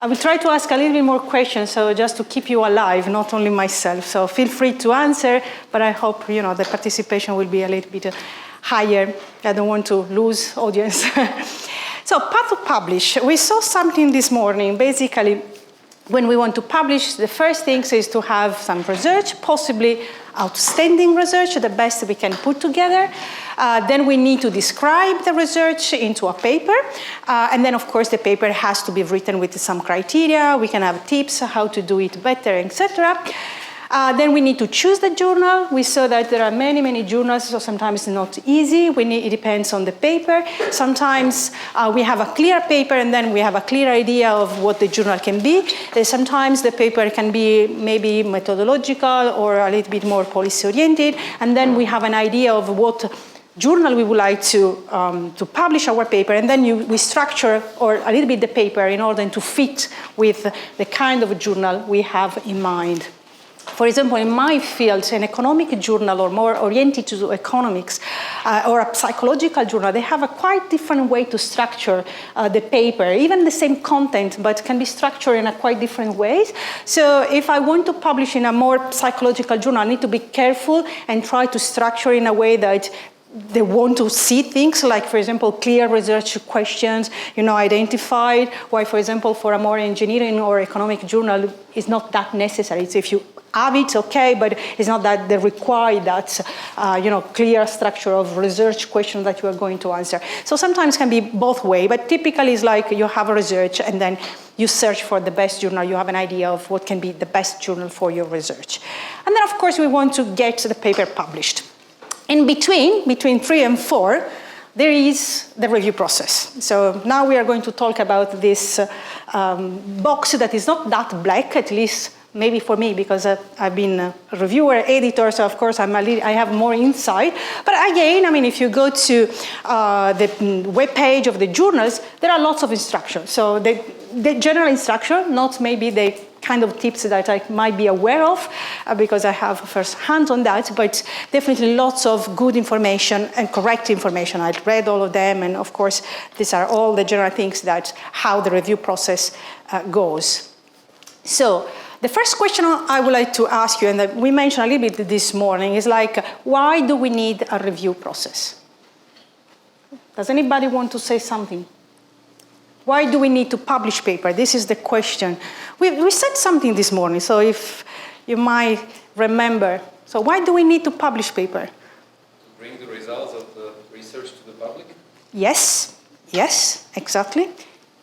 I will try to ask a little bit more questions, so just to keep you alive, not only myself. So feel free to answer, but I hope the participation will be a little bit higher. I don't want to lose audience. So path to publish. We saw something this morning. Basically, when we want to publish, the first thing is to have some research, possibly outstanding research, the best we can put together. Then we need to describe the research into a paper. And then, of course, the paper has to be written with some criteria. We can have tips how to do it better, etc. Then we need to choose the journal. We saw that there are many, many journals, so sometimes it's not easy. It depends on the paper. Sometimes we have a clear paper and then we have a clear idea of what the journal can be. Sometimes the paper can be maybe methodological or a little bit more policy-oriented, and then we have an idea of what journal we would like to publish our paper, and then we structure or a little bit the paper in order to fit with the kind of journal we have in mind. For example, in my field, an economic journal or more oriented to economics or a psychological journal, they have a quite different way to structure the paper, even the same content, but can be structured in a quite different ways. So if I want to publish in a more psychological journal, I need to be careful and try to structure in a way that they want to see things like, for example, clear research questions, identified, why, for example, for a more engineering or economic journal, it's not that necessary. So if you have it, okay, but it's not that they require that, clear structure of research questions that you are going to answer. So sometimes it can be both ways, but typically it's like you have a research and then you search for the best journal. You have an idea of what can be the best journal for your research. And then, of course, we want to get the paper published. In between 3 and 4, there is the review process. So now we are going to talk about this box that is not that black, at least maybe for me, because I've been a reviewer, editor, so of course I have more insight. But again, if you go to the web page of the journals, there are lots of instructions. So the general instruction, not maybe the kind of tips that I might be aware of, because I have first hand on that, but definitely lots of good information and correct information. I've read all of them, and of course, these are all the general things that how the review process goes. So the first question I would like to ask you, and that we mentioned a little bit this morning, is like, why do we need a review process? Does anybody want to say something? Why do we need to publish paper? This is the question. We said something this morning, so if you might remember. So why do we need to publish paper? To bring the results of the research to the public? Yes, exactly.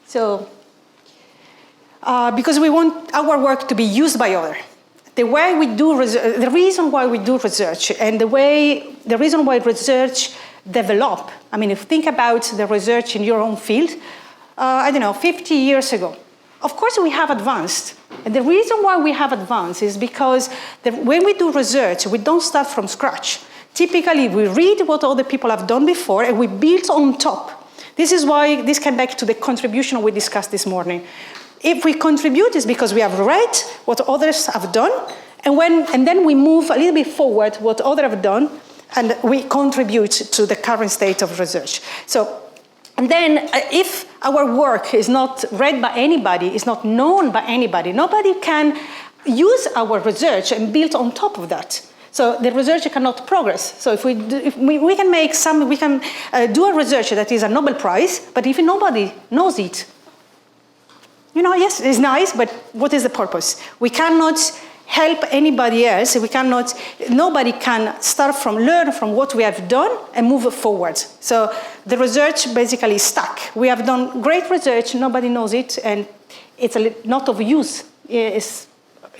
So, because we want our work to be used by others. The reason why we do research and the reason why research develop. If you think about the research in your own field, 50 years ago. Of course, we have advanced. And the reason why we have advanced is because when we do research, we don't start from scratch. Typically, we read what other people have done before, and we build on top. This is why this came back to the contribution we discussed this morning. If we contribute, it's because we have read what others have done, and then we move a little bit forward what others have done, and we contribute to the current state of research. And then if our work is not read by anybody, is not known by anybody, nobody can use our research and build on top of that. So the research cannot progress. So if we can do a research that is a Nobel Prize, but if nobody knows it, yes, it's nice, but what is the purpose? We cannot help anybody else. Nobody can learn from what we have done and move forward. So the research basically is stuck. We have done great research, nobody knows it, and it's not of use.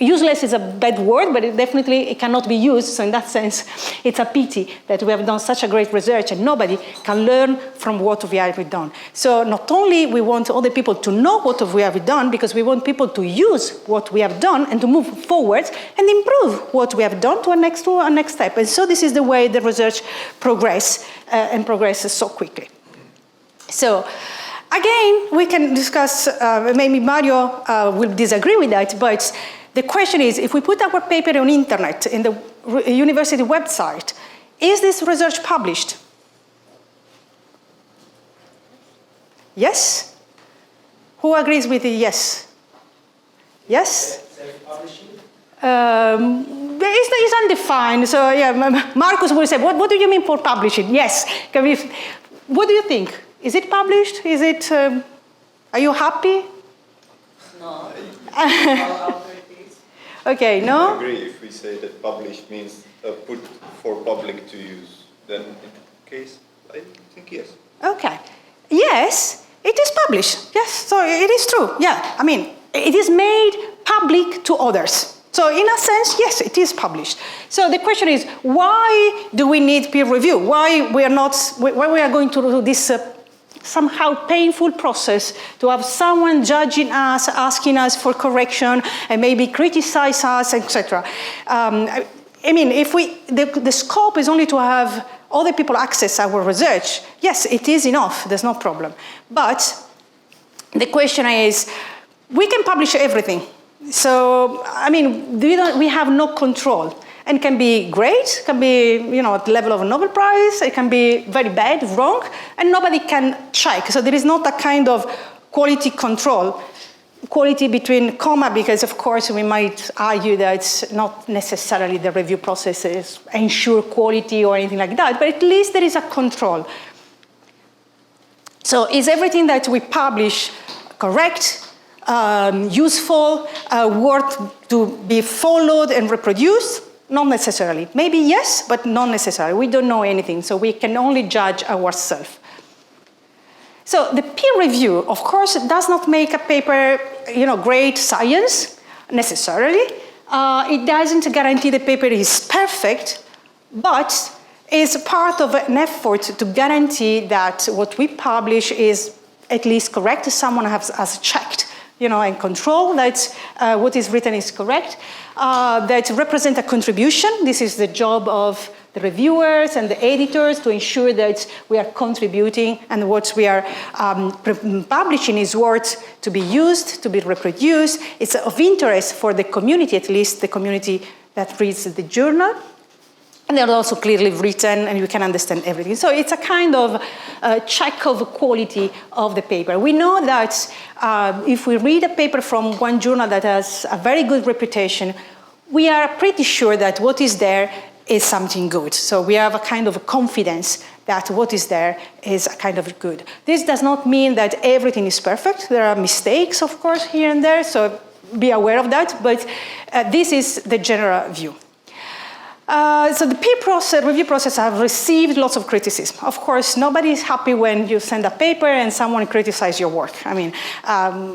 Useless is a bad word, but it cannot be used. So in that sense, it's a pity that we have done such a great research and nobody can learn from what we have done. So not only we want other people to know what we have done, because we want people to use what we have done and to move forward and improve what we have done to a next step. And so this is the way the research progresses so quickly. So again, we can discuss, maybe Mario will disagree with that, but the question is, if we put our paper on internet, in the university website, is this research published? Yes? Who agrees with the yes? Yes? Self-publishing? It's undefined. So yeah, Marcus will say, what do you mean for publishing? Yes. What do you think? Is it published? Is it? Are you happy? No. Okay, no? I agree if we say that published means put for public to use. Then in that case, I think yes. Okay. Yes, it is published. Yes, so it is true. Yeah, I mean, it is made public to others. So in a sense, yes, it is published. So the question is, why do we need peer review? Why we are going to do this somehow painful process to have someone judging us, asking us for correction, and maybe criticize us, etc. I mean, if the scope is only to have other people access our research, yes, it is enough, there's no problem. But the question is, we can publish everything. So, I mean, we have no control. And it can be great, can be, at the level of a Nobel Prize, it can be very bad, wrong, and nobody can check. So there is not a kind of quality control, quality between comma, because of course we might argue that it's not necessarily the review processes ensure quality or anything like that, but at least there is a control. So is everything that we publish correct, useful, worth to be followed and reproduced? Not necessarily. Maybe yes, but not necessarily. We don't know anything, so we can only judge ourselves. So the peer review, of course, does not make a paper, great science, necessarily. It doesn't guarantee the paper is perfect, but is part of an effort to guarantee that what we publish is at least correct. Someone has checked, and control that what is written is correct. That represent a contribution. This is the job of the reviewers and the editors to ensure that we are contributing and what we are publishing is worth to be used, to be reproduced. It's of interest for the community, at least the community that reads the journal. And they're also clearly written and you can understand everything. So it's a kind of check of quality of the paper. We know that if we read a paper from one journal that has a very good reputation, we are pretty sure that what is there is something good. So we have a kind of confidence that what is there is a kind of good. This does not mean that everything is perfect. There are mistakes, of course, here and there, so be aware of that. But this is the general view. So the peer review process have received lots of criticism. Of course, nobody is happy when you send a paper and someone criticizes your work. I mean,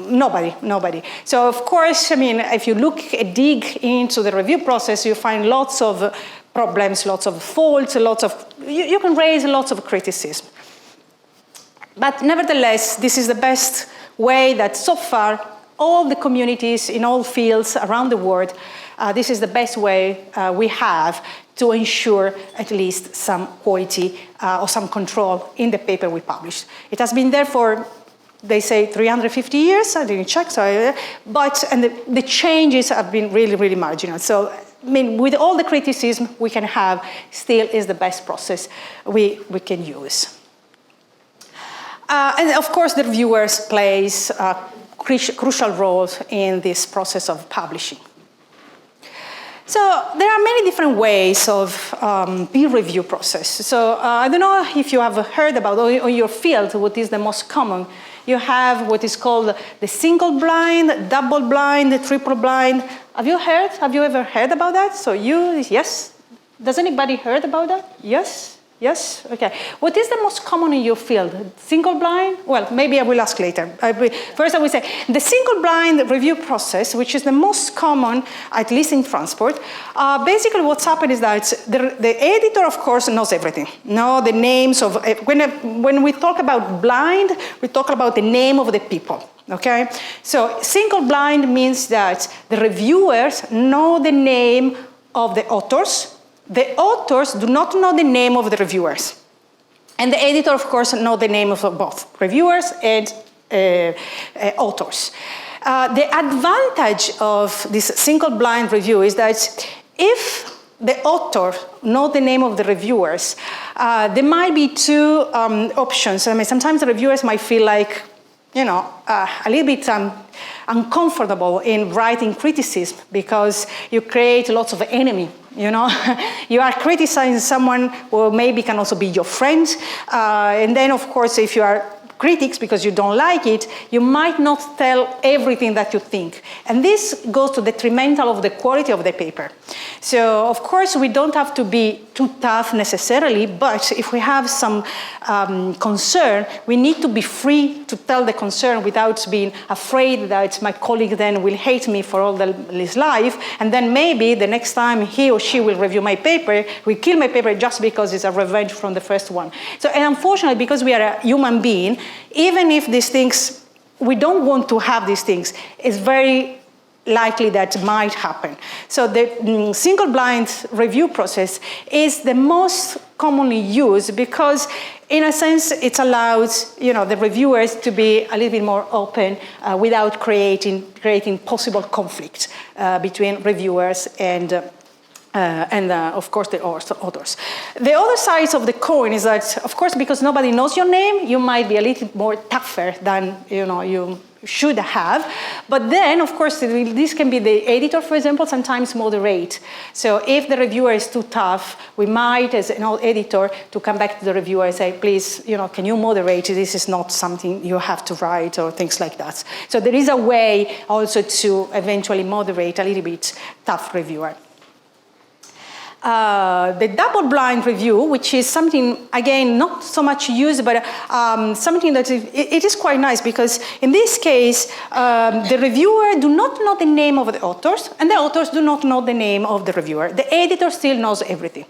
nobody. So of course, I mean, if you dig into the review process, you find lots of problems, lots of faults, you can raise lots of criticism. But nevertheless, this is the best way that so far all the communities in all fields around the world, this is the best way we have to ensure at least some quality or some control in the paper we publish. It has been there for, they say, 350 years. I didn't check, but the changes have been really, really marginal. So, I mean, with all the criticism we can have, still is the best process we can use. And of course, the reviewers plays crucial roles in this process of publishing. So there are many different ways of peer review process. So I don't know if you have heard about, on your field, what is the most common. You have what is called the single blind, double blind, triple blind. Have you ever heard about that? So yes? Does anybody heard about that? Yes? Yes? Okay. What is the most common in your field? Single blind? Well, maybe I will ask later. First I will say, the single blind review process, which is the most common, at least in transport, basically what's happened is that the editor, of course, knows everything. Know the names of, when we talk about blind, we talk about the name of the people. Okay? So single blind means that the reviewers know the name of the authors. The authors do not know the name of the reviewers. And the editor, of course, knows the name of both reviewers and authors. The advantage of this single blind review is that if the author knows the name of the reviewers, there might be two options. I mean, sometimes the reviewers might feel like, a little bit uncomfortable in writing criticism because you create lots of enemy. You are criticizing someone who maybe can also be your friend. And then, of course, if you are critics because you don't like it, you might not tell everything that you think. And this goes to detrimental of the quality of the paper. So, of course, we don't have to be too tough necessarily, but if we have some concern, we need to be free to tell the concern without being afraid that my colleague then will hate me for all his life, and then maybe the next time he or she will review my paper, will kill my paper just because it's a revenge from the first one. So, and unfortunately, because we are a human being, even if these things, we don't want to have these things, it's very likely that might happen. So the single blind review process is the most commonly used because in a sense it allows the reviewers to be a little bit more open without creating possible conflict between reviewers and of course the authors. The other side of the coin is that, of course, because nobody knows your name, you might be a little more tougher than you should have. But then, of course, this can be the editor, for example, sometimes moderate. So if the reviewer is too tough, we might, as an editor, to come back to the reviewer and say, please, can you moderate? This is not something you have to write or things like that. So there is a way also to eventually moderate a little bit tough reviewer. The double-blind review, which is something, again, not so much used, but something that it is quite nice because in this case, the reviewer do not know the name of the authors, and the authors do not know the name of the reviewer. The editor still knows everything.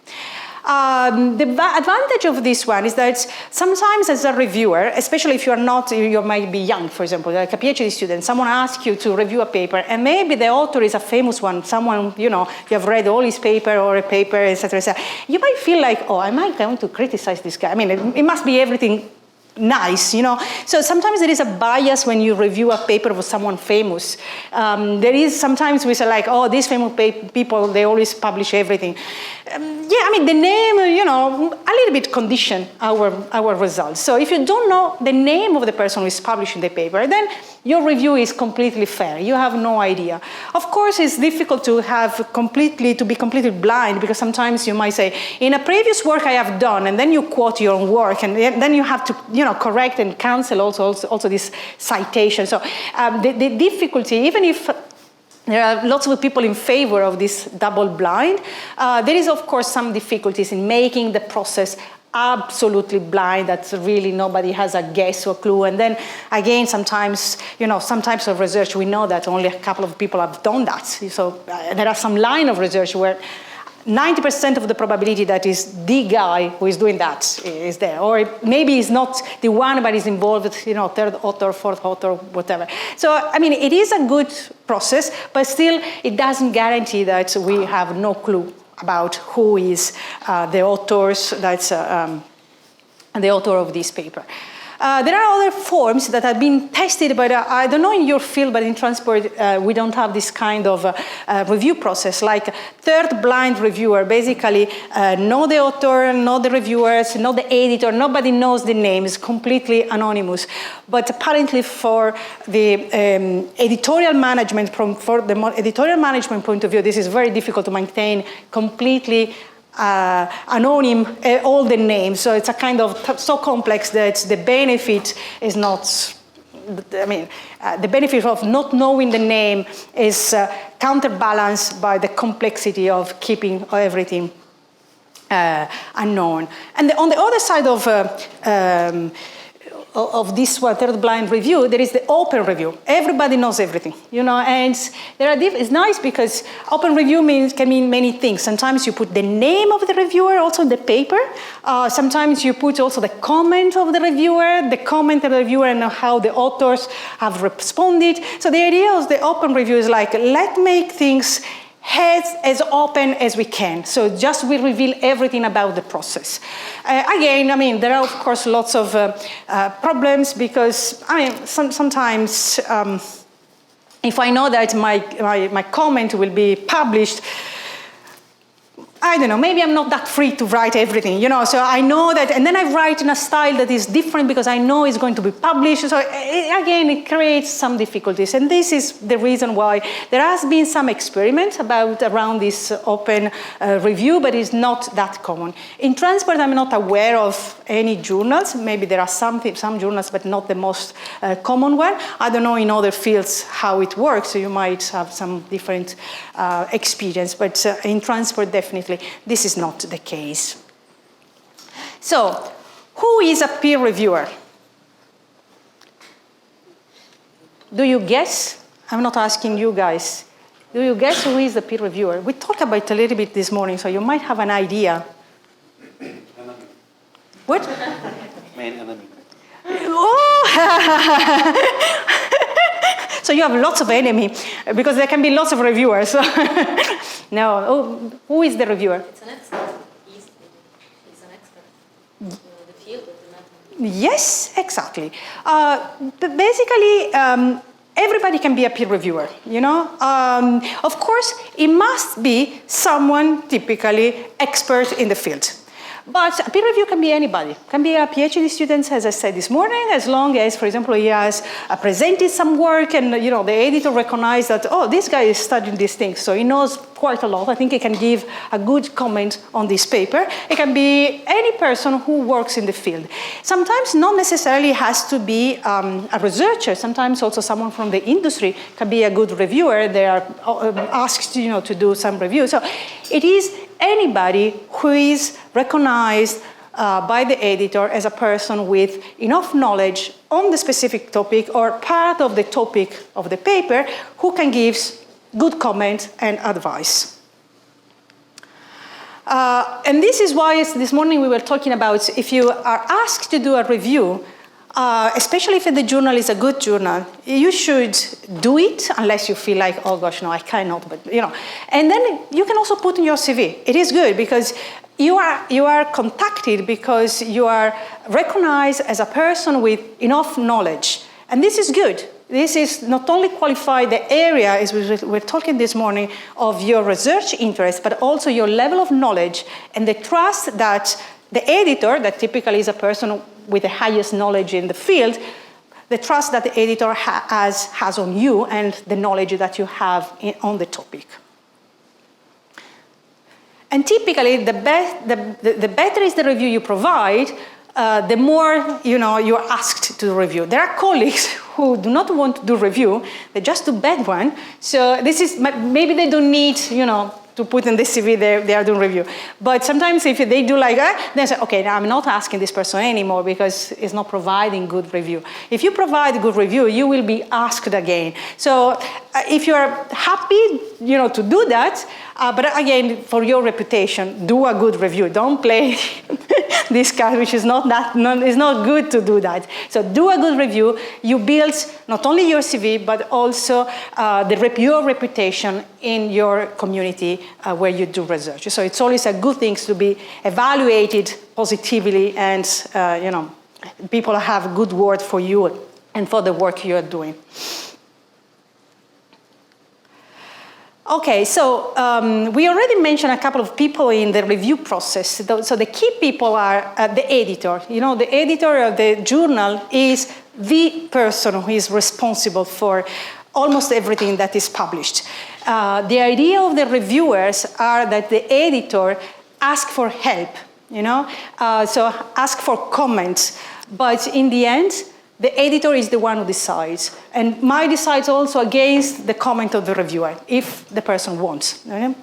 The advantage of this one is that sometimes as a reviewer, especially if you might be young, for example, like a PhD student, someone asks you to review a paper, and maybe the author is a famous one, someone, you have read all his paper or a paper, etc., etc. You might feel like, oh, am I going to criticize this guy? I mean, it must be everything nice, So sometimes there is a bias when you review a paper of someone famous. There is sometimes we say like, oh, these famous people, they always publish everything. The name, a little bit condition our results. So if you don't know the name of the person who is publishing the paper, then your review is completely fair. You have no idea. Of course, it's difficult to be completely blind because sometimes you might say, in a previous work I have done, and then you quote your own work, and then you have to, correct and cancel also this citation. So the difficulty, even if there are lots of people in favor of this double blind, there is, of course, some difficulties in making the process absolutely blind, that really nobody has a guess or clue. And then again, sometimes, some types of research, we know that only a couple of people have done that. So there are some line of research where 90% of the probability that is the guy who is doing that is there. Or maybe he's not the one, but he's involved, third author, fourth author, whatever. So, it is a good process, but still it doesn't guarantee that we have no clue about who is the authors, that's the author of this paper. There are other forms that have been tested, but I don't know in your field, but in transport, we don't have this kind of review process, like third blind reviewer, basically know the author, know the reviewers, know the editor, nobody knows the name, it's completely anonymous. But apparently for the editorial management, for the editorial management point of view, this is very difficult to maintain completely anonym all the names, so it's a kind of so complex that the benefit is not. The benefit of not knowing the name is counterbalanced by the complexity of keeping everything unknown. And on the other side of this one, third blind review, there is the open review. Everybody knows everything, and it's nice because open review can mean many things. Sometimes you put the name of the reviewer also in the paper. Sometimes you put also the comment of the reviewer, and how the authors have responded. So the idea of the open review is like, let's make things as open as we can. So just we reveal everything about the process. Again, there are, of course, lots of problems because, sometimes if I know that my comment will be published, I don't know, maybe I'm not that free to write everything, so I know that, and then I write in a style that is different because I know it's going to be published. So again, it creates some difficulties. And this is the reason why there has been some experiment around this open review, but it's not that common. In transport, I'm not aware of any journals. Maybe there are some journals, but not the most common one. I don't know in other fields how it works, so you might have some different experience, but in transport, definitely, this is not the case. So, who is a peer reviewer? Do you guess? I'm not asking you guys. Do you guess who is the peer reviewer? We talked about it a little bit this morning, so you might have an idea. Enemy. What? Main enemy. Oh! So you have lots of enemy, because there can be lots of reviewers. No, who is the reviewer? It's an expert. He's an expert. The field of the matter. Yes, exactly. Basically, everybody can be a peer reviewer, Of course, it must be someone typically expert in the field. But a peer review can be anybody. Can be a PhD student, as I said this morning, as long as, for example, he has presented some work and, the editor recognizes that, oh, this guy is studying these things, so he knows quite a lot. I think he can give a good comment on this paper. It can be any person who works in the field. Sometimes not necessarily has to be a researcher. Sometimes also someone from the industry can be a good reviewer. They are asked, to do some review. So it is anybody who is recognized by the editor as a person with enough knowledge on the specific topic or part of the topic of the paper who can give good comment and advice. And this is why this morning we were talking about if you are asked to do a review, especially if the journal is a good journal, you should do it unless you feel like, oh gosh, no, I cannot, but And then you can also put in your CV. It is good because you are contacted because you are recognized as a person with enough knowledge. And this is good. This is not only qualify the area, as we were talking this morning, of your research interest, but also your level of knowledge and the trust that the editor, that typically is a person with the highest knowledge in the field, the trust that the editor has on you and the knowledge that you have on the topic. And typically, the better is the review you provide, the more you're asked to review. There are colleagues who do not want to do review; they just do bad one. So this is maybe they don't need to put in the CV they are doing review. But sometimes if they do like that, they say, okay, now I'm not asking this person anymore because it's not providing good review. If you provide good review, you will be asked again. So if you're happy, to do that, but again, for your reputation, do a good review. Don't play this card, which is it's not good to do that. So do a good review. You build not only your CV, but also your reputation in your community where you do research. So it's always a good thing to be evaluated positively and, people have good word for you and for the work you are doing. Okay, so we already mentioned a couple of people in the review process. So the key people are the editor. The editor of the journal is the person who is responsible for almost everything that is published. The idea of the reviewers are that the editor asks for help, so ask for comments. But in the end, the editor is the one who decides, and might decide also against the comment of the reviewer, if the person wants. Okay?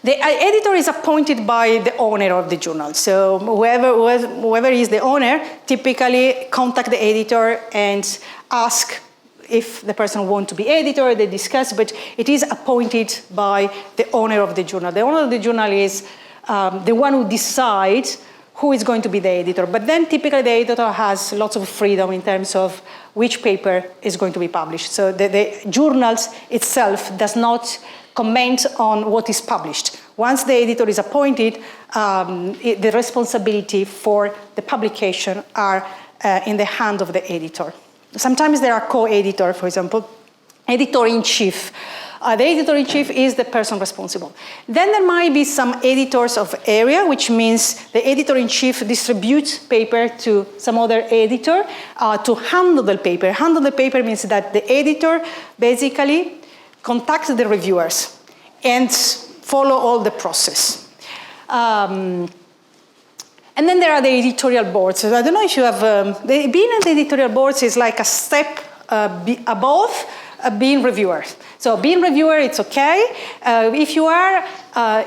The editor is appointed by the owner of the journal. So whoever is the owner typically contact the editor and ask if the person wants to be editor, they discuss, but it is appointed by the owner of the journal. The owner of the journal is the one who decides who is going to be the editor. But then typically the editor has lots of freedom in terms of which paper is going to be published. So the journals itself does not comment on what is published. Once the editor is appointed, the responsibility for the publication are in the hand of the editor. Sometimes there are co-editor, for example, editor-in-chief. The editor-in-chief is the person responsible. Then there might be some editors of area, which means the editor-in-chief distributes paper to some other editor to handle the paper. Handle the paper means that the editor basically contacts the reviewers and follow all the process. And then there are the editorial boards. So I don't know if you have, being in the editorial boards is like a step above being reviewers. So being reviewer, it's okay. If you are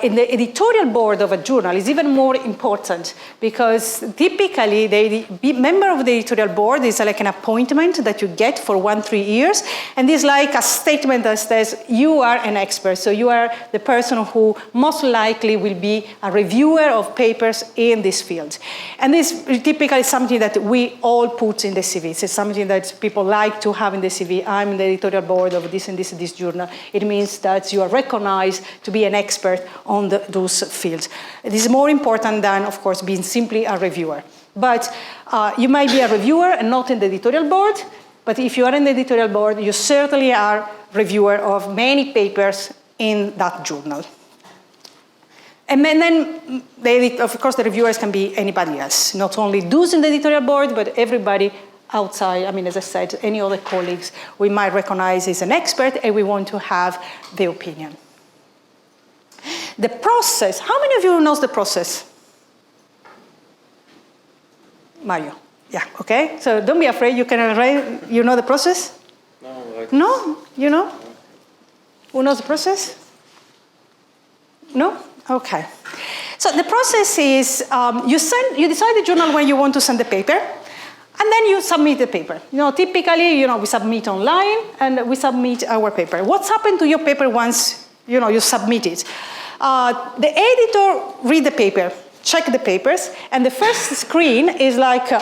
in the editorial board of a journal, it's even more important because typically the member of the editorial board is like an appointment that you get for 1-3 years, and it's like a statement that says you are an expert. So you are the person who most likely will be a reviewer of papers in this field. And this is typically something that we all put in the CVs. It's something that people like to have in the CV. I'm in the editorial board of this and this and this journal. It means that you are recognized to be an expert on those fields. It is more important than, of course, being simply a reviewer. But you might be a reviewer and not in the editorial board, but if you are in the editorial board, you certainly are reviewer of many papers in that journal. And then, of course, the reviewers can be anybody else, not only those in the editorial board, but everybody outside. I mean, as I said, any other colleagues we might recognize as an expert, and we want to have the opinion. The process, how many of you knows the process? Mario, yeah, okay. So don't be afraid, you can write, you know the process? No, No, you know? Who knows the process? No? Okay. So the process is, you decide the journal when you want to send the paper, and then you submit the paper. Typically, we submit online, and we submit our paper. What's happened to your paper once, you submit it? The editor read the paper, check the papers, and the first screen is like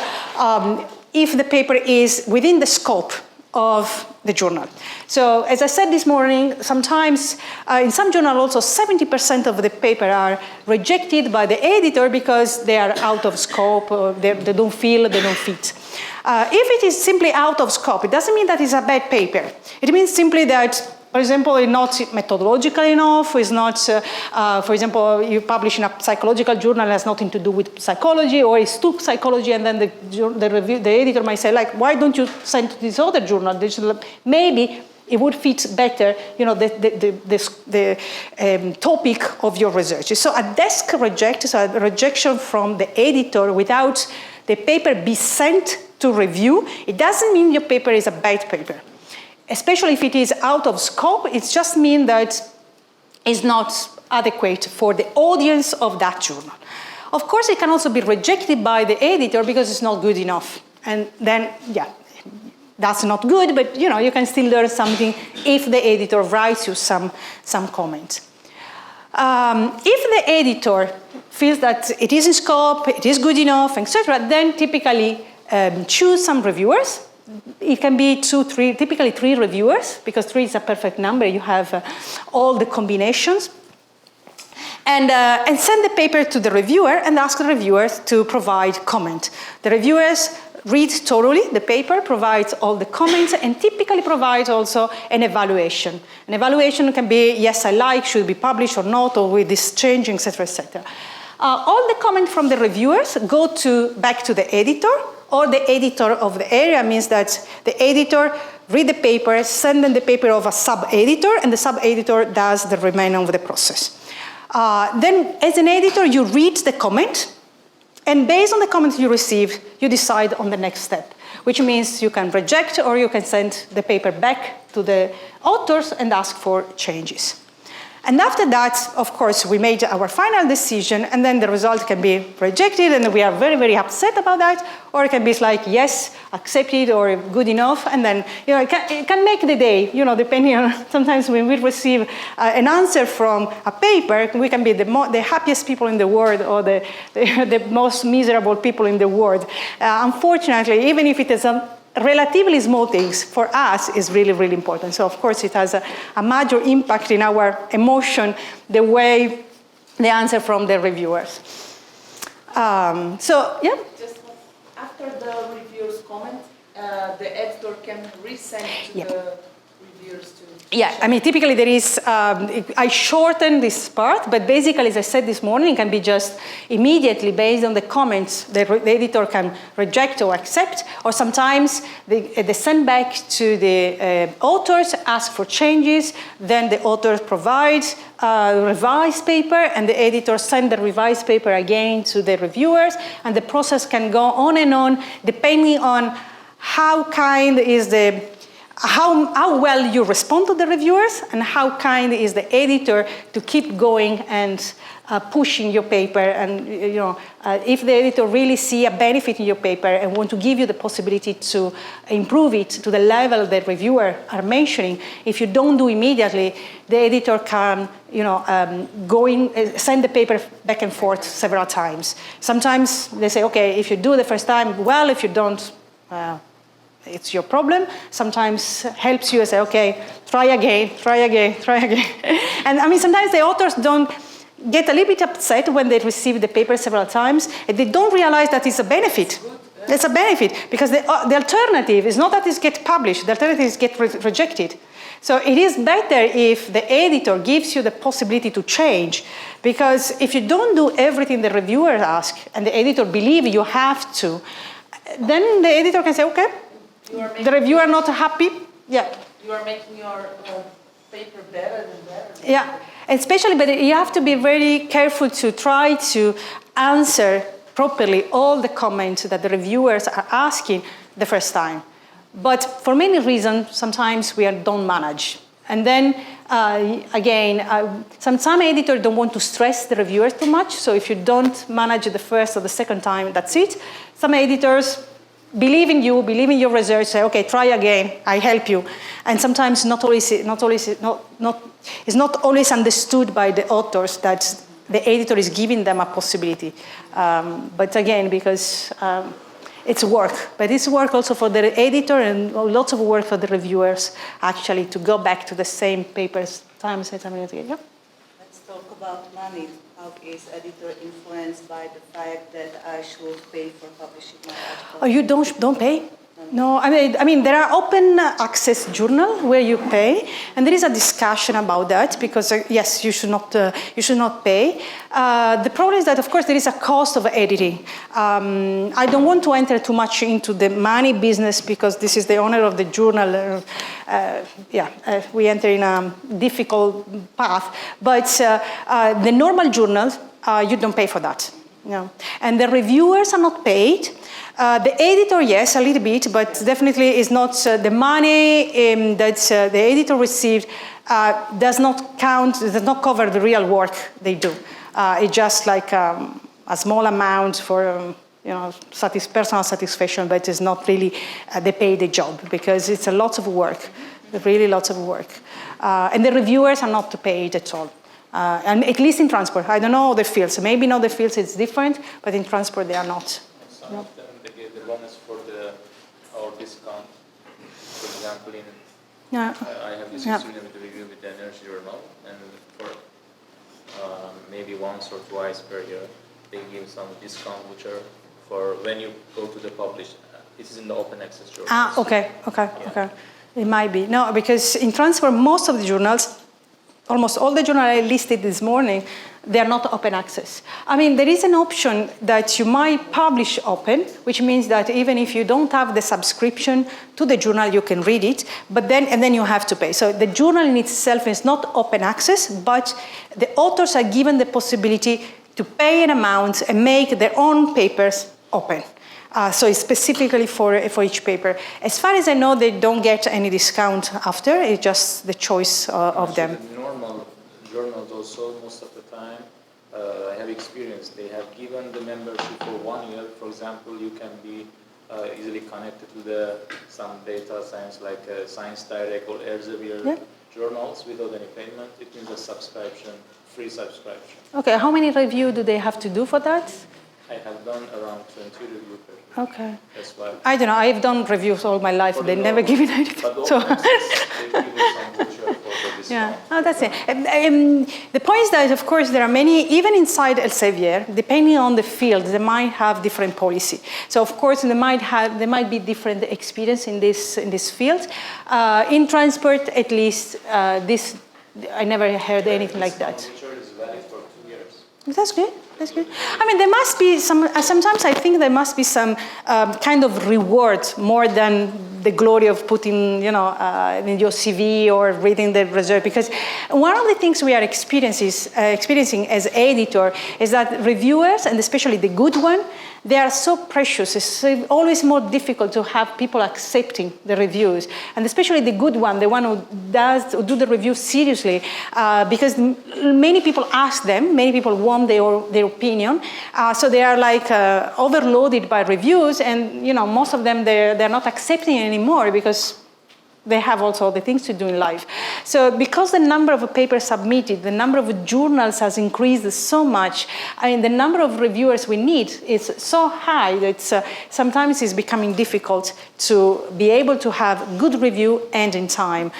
if the paper is within the scope of the journal. So as I said this morning, sometimes in some journals also 70% of the paper are rejected by the editor because they are out of scope, or they don't feel, they don't fit. If it is simply out of scope, it doesn't mean that it's a bad paper. It means simply that, for example, it's not methodological enough, it's not, for example, you publish in a psychological journal, it has nothing to do with psychology, or it's too psychology, and then the editor might say, like, why don't you send to this other journal? Maybe it would fit better, the topic of your research. So a desk reject, so a rejection from the editor without the paper be sent to review, it doesn't mean your paper is a bad paper. Especially if it is out of scope, it just means that it's not adequate for the audience of that journal. Of course, it can also be rejected by the editor because it's not good enough. And then, yeah, that's not good, but you can still learn something if the editor writes you some comment. If the editor feels that it is in scope, it is good enough, etc., then typically choose some reviewers. It can be 2, 3, typically 3 reviewers, because 3 is a perfect number. You have all the combinations. And send the paper to the reviewer and ask the reviewers to provide comment. The reviewers read thoroughly the paper, provides all the comments, and typically provides also an evaluation. An evaluation can be, yes, I like, should be published or not, or with this changing, etc., etc. All the comments from the reviewers go back to the editor, or the editor of the area. Means that the editor read the paper, send them the paper of a sub-editor, and the sub-editor does the remainder of the process. Then, as an editor, you read the comment, and based on the comments you receive, you decide on the next step, which means you can reject or you can send the paper back to the authors and ask for changes. And after that, of course, we made our final decision, and then the result can be rejected, and we are very, very upset about that, or it can be like, yes, accepted, or good enough, and then, it can make the day, depending on, sometimes when we receive an answer from a paper, we can be the happiest people in the world, or the most miserable people in the world. Unfortunately, even if it is relatively small things, for us is really, really important. So of course it has a major impact in our emotion, the way the answer from the reviewers. So, yeah? Just after the reviewer's comment, the editor can resend to reviewers to... Yeah, I mean, typically there is, I shorten this part, but basically, as I said this morning, it can be just immediately based on the comments the editor can reject or accept, or sometimes they send back to the authors, ask for changes, then the author provides a revised paper, and the editor sends the revised paper again to the reviewers, and the process can go on and on, depending on how kind is the how well you respond to the reviewers and how kind is the editor to keep going and pushing your paper. And if the editor really see a benefit in your paper and want to give you the possibility to improve it to the level that reviewer are mentioning, if you don't do immediately, the editor can send the paper back and forth several times. Sometimes they say, okay, if you do the first time, well, if you don't, it's your problem. Sometimes helps you and say, okay, try again. And I mean, sometimes the authors don't get a little bit upset when they receive the paper several times, and they don't realize that it's a benefit. It's a benefit, because the alternative is not that it gets published, the alternative is get rejected. So it is better if the editor gives you the possibility to change, because if you don't do everything the reviewer asks, and the editor believes you have to, then the editor can say, okay, the reviewer not happy. Yeah. You are making your paper better and better. Yeah, especially, but you have to be very careful to try to answer properly all the comments that the reviewers are asking the first time. But for many reasons, sometimes we don't manage. And then, some editors don't want to stress the reviewers too much. So if you don't manage the first or the second time, that's it. Some editors believe in you, believe in your research, say, okay, try again, I help you. And sometimes it's not always understood by the authors that the editor is giving them a possibility. But again, because it's work. But it's work also for the editor and lots of work for the reviewers, actually, to go back to the same papers time and time again. Yeah? Let's talk about money. How is editor influenced by the fact that I should pay for publishing my article? Oh, you don't pay? No, I mean, there are open access journals where you pay, and there is a discussion about that because yes, you should not pay. The problem is that, of course, there is a cost of editing. I don't want to enter too much into the money business because this is the owner of the journal. We enter in a difficult path. But the normal journals, you don't pay for that. No. And the reviewers are not paid. The editor, yes, a little bit, but definitely is not the money that the editor received does not cover the real work they do. It's just like a small amount for personal satisfaction, but it's not really they pay the job because it's a lot of work, really lots of work. And the reviewers are not paid at all. And at least in transport. I don't know other fields. Maybe in other fields it's different, but in transport they are not. Some of them, they give the bonus for our discount. For example, I have this experience with the review with the Energy Journal, and for maybe once or twice per year, they give some discount, which are for when you go to the publish. It is in the open access journal. Okay. It might be. No, because in transport, most of the journals, almost all the journals I listed this morning, they are not open access. I mean, there is an option that you might publish open, which means that even if you don't have the subscription to the journal, you can read it, but then you have to pay. So the journal in itself is not open access, but the authors are given the possibility to pay an amount and make their own papers open. So it's specifically for each paper. As far as I know, they don't get any discount after. It's just the choice of them. The normal journals also, most of the time, I have experienced, they have given the membership for 1 year. For example, you can be easily connected to some data science like Science Direct or Elsevier journals without any payment. It means a subscription, free subscription. Okay, how many reviews do they have to do for that? I have done around 20 reviews per year. Okay. That's why. I don't know. I've done reviews all my life. They never give me anything. But so. they give you some voucher for the discount. Oh, that's it. The point is that, of course, there are many, even inside Elsevier, depending on the field, they might have different policy. So, of course, there might be different experience in this field. In transport, at least, I never heard anything like that. Is valid for 2 years. That's good. That's good. I mean, there must be some. Sometimes I think there must be some kind of reward more than the glory of putting, in your CV or reading the reserve. Because one of the things we are experiencing as editor is that reviewers, and especially the good one, they are so precious. It's always more difficult to have people accepting the reviews, and especially the good one, the one who do the review seriously, because many people ask them, many people want their opinion, so they are like overloaded by reviews, and most of them they're not accepting anymore because they have also other things to do in life. So because the number of papers submitted, the number of journals has increased so much, the number of reviewers we need is so high that sometimes it's becoming difficult to be able to have good review and in time.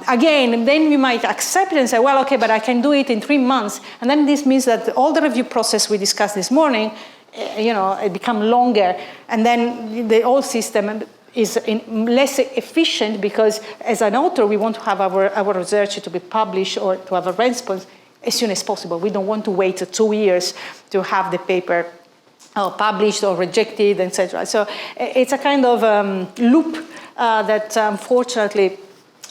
Again, then we might accept it and say, well, okay, but I can do it in 3 months. And then this means that all the review process we discussed this morning, it become longer. And then the whole system is less efficient because as an author, we want to have our research to be published or to have a response as soon as possible. We don't want to wait 2 years to have the paper published or rejected, etc. So it's a kind of loop that unfortunately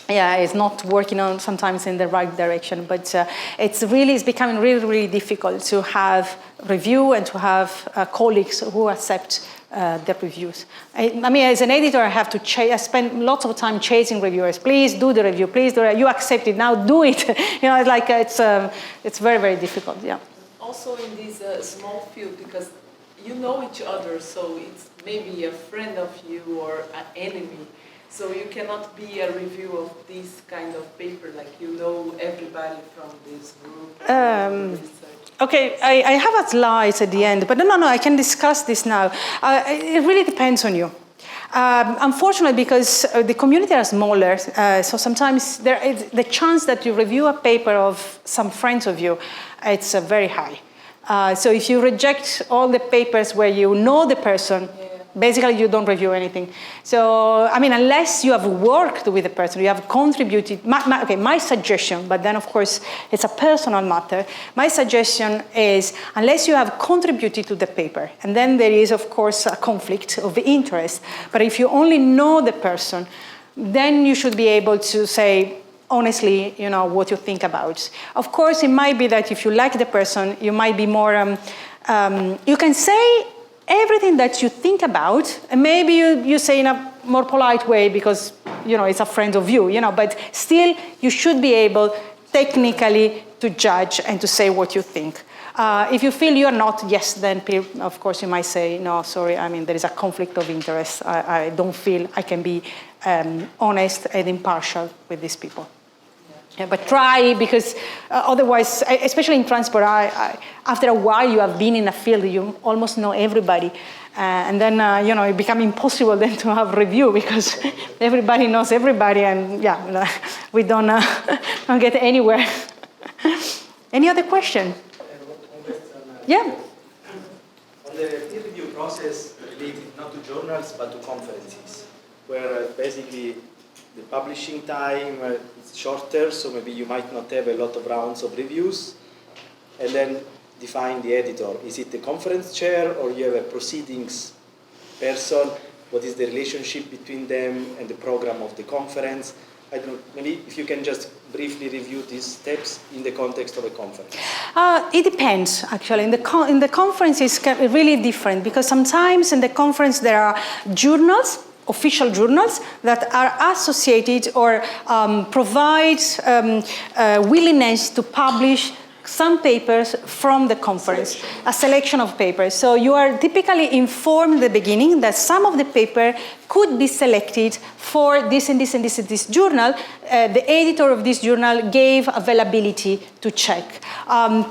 is not working on sometimes in the right direction, but it's becoming really, really difficult to have review and to have colleagues who accept the reviews. I mean, as an editor, I have to I spend lots of time chasing reviewers. Please do the review. Please do it. You accept it now. Do it. It's very, very difficult. Yeah. Also in this small field, because you know each other, so it's maybe a friend of you or an enemy. So you cannot be a review of this kind of paper, like you know everybody from this group. Okay, I have a slide at the end, but no, I can discuss this now. It really depends on you. Unfortunately, because the community are smaller, so sometimes there is the chance that you review a paper of some friends of you, it's very high. So if you reject all the papers where you know the person, basically you don't review anything. So, I mean, unless you have worked with the person, you have contributed, my suggestion, but then of course it's a personal matter, my suggestion is unless you have contributed to the paper, and then there is of course a conflict of interest, but if you only know the person, then you should be able to say, honestly, what you think about. Of course, it might be that if you like the person, you might be more, you can say everything that you think about, and maybe you say in a more polite way because, it's a friend of you, but still you should be able technically to judge and to say what you think. If you feel you're not, yes, then of course you might say, no, sorry, I mean, there is a conflict of interest. I don't feel I can be honest and impartial with these people. Yeah, but try, because otherwise, especially in transport, after a while you have been in a field, you almost know everybody. And then, it becomes impossible then to have review because everybody knows everybody, and we don't get anywhere. Any other question? Yeah. On the peer review process related not to journals but to conferences, where basically the publishing time is shorter, so maybe you might not have a lot of rounds of reviews, and then define the editor. Is it the conference chair or you have a proceedings person? What is the relationship between them and the program of the conference? I don't know, maybe if you can just briefly review these steps in the context of a conference. It depends, actually. In the conference, it's really different because sometimes in the conference there are journals, official journals that are associated or provide willingness to publish some papers from the conference, a selection of papers. So you are typically informed at the beginning that some of the paper could be selected for this and this and this and this journal. The editor of this journal gave availability to check.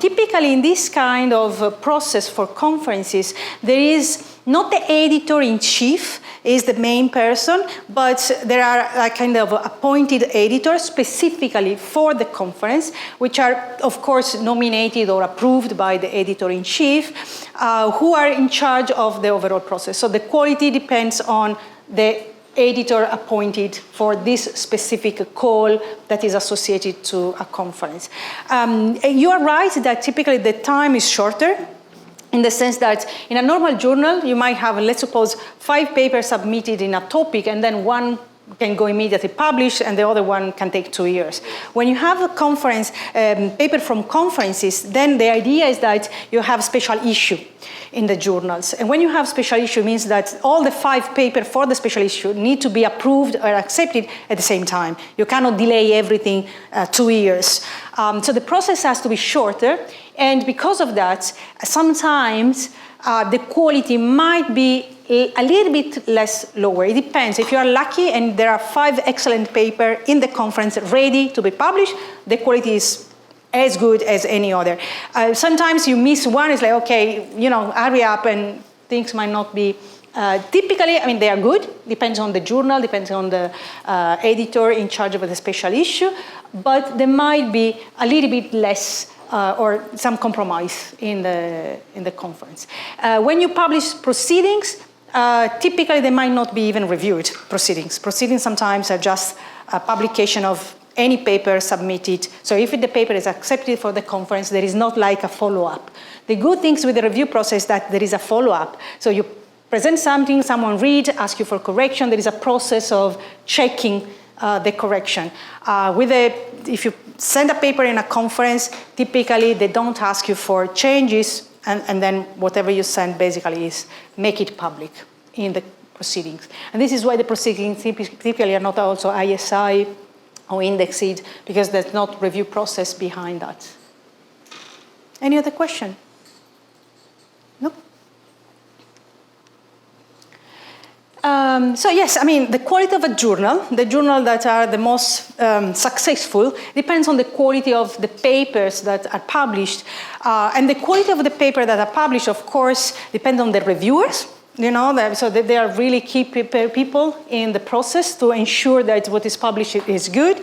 Typically in this kind of process for conferences, there is not the editor-in-chief is the main person, but there are a kind of appointed editors specifically for the conference, which are, of course, nominated or approved by the editor-in-chief, who are in charge of the overall process. So the quality depends on the editor appointed for this specific call that is associated to a conference. You are right that typically the time is shorter, in the sense that in a normal journal, you might have, let's suppose, 5 papers submitted in a topic, and then one can go immediately published, and the other one can take 2 years. When you have a conference, paper from conferences, then the idea is that you have special issue in the journals. And when you have special issue, it means that all the 5 papers for the special issue need to be approved or accepted at the same time. You cannot delay everything 2 years. So the process has to be shorter, and because of that, sometimes the quality might be a little bit less lower. It depends. If you are lucky and there are 5 excellent papers in the conference ready to be published, the quality is as good as any other. Sometimes you miss one, it's like, okay, hurry up, and things might not be. Typically, I mean, they are good, depends on the journal, depends on the editor in charge of the special issue, but there might be a little bit less or some compromise in the conference. When you publish proceedings, typically they might not be even reviewed proceedings. Proceedings sometimes are just a publication of any paper submitted. So if the paper is accepted for the conference, there is not like a follow-up. The good things with the review process is that there is a follow-up. So you present something, someone read, ask you for correction. There is a process of checking the correction. If you send a paper in a conference, typically they don't ask you for changes, and then whatever you send basically is make it public in the proceedings. And this is why the proceedings typically are not also ISI or indexed, because there's not review process behind that. Any other question? No? So yes, I mean, the quality of a journal, the journal that are the most successful, depends on the quality of the papers that are published. And the quality of the paper that are published, of course, depends on the reviewers. So that they are really key people in the process to ensure that what is published is good.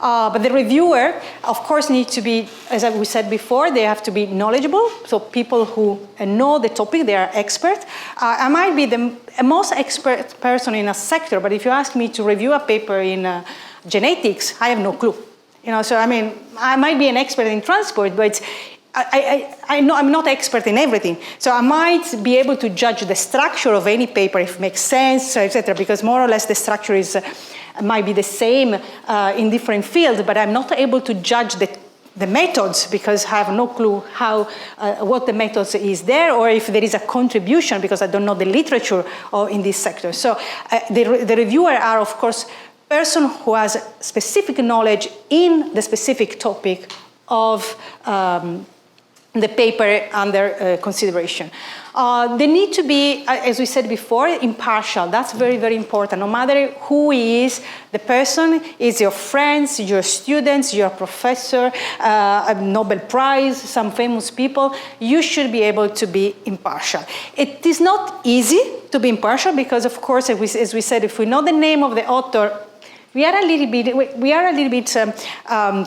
But the reviewer, of course, needs to be, as we said before, they have to be knowledgeable. So people who know the topic, they are expert. I might be the most expert person in a sector, but if you ask me to review a paper in genetics, I have no clue. So I mean, I might be an expert in transport, but I know I'm not expert in everything. So I might be able to judge the structure of any paper if it makes sense, etc., because more or less the structure might be the same in different fields, but I'm not able to judge the methods because I have no clue what the methods is there, or if there is a contribution because I don't know the literature in this sector. So the reviewer are, of course, person who has specific knowledge in the specific topic of the paper under consideration. They need to be, as we said before, impartial. That's very, very important. No matter who is the person, is your friends, your students, your professor, a Nobel Prize, some famous people, you should be able to be impartial. It is not easy to be impartial because, of course, as we said, if we know the name of the author, we are a little bit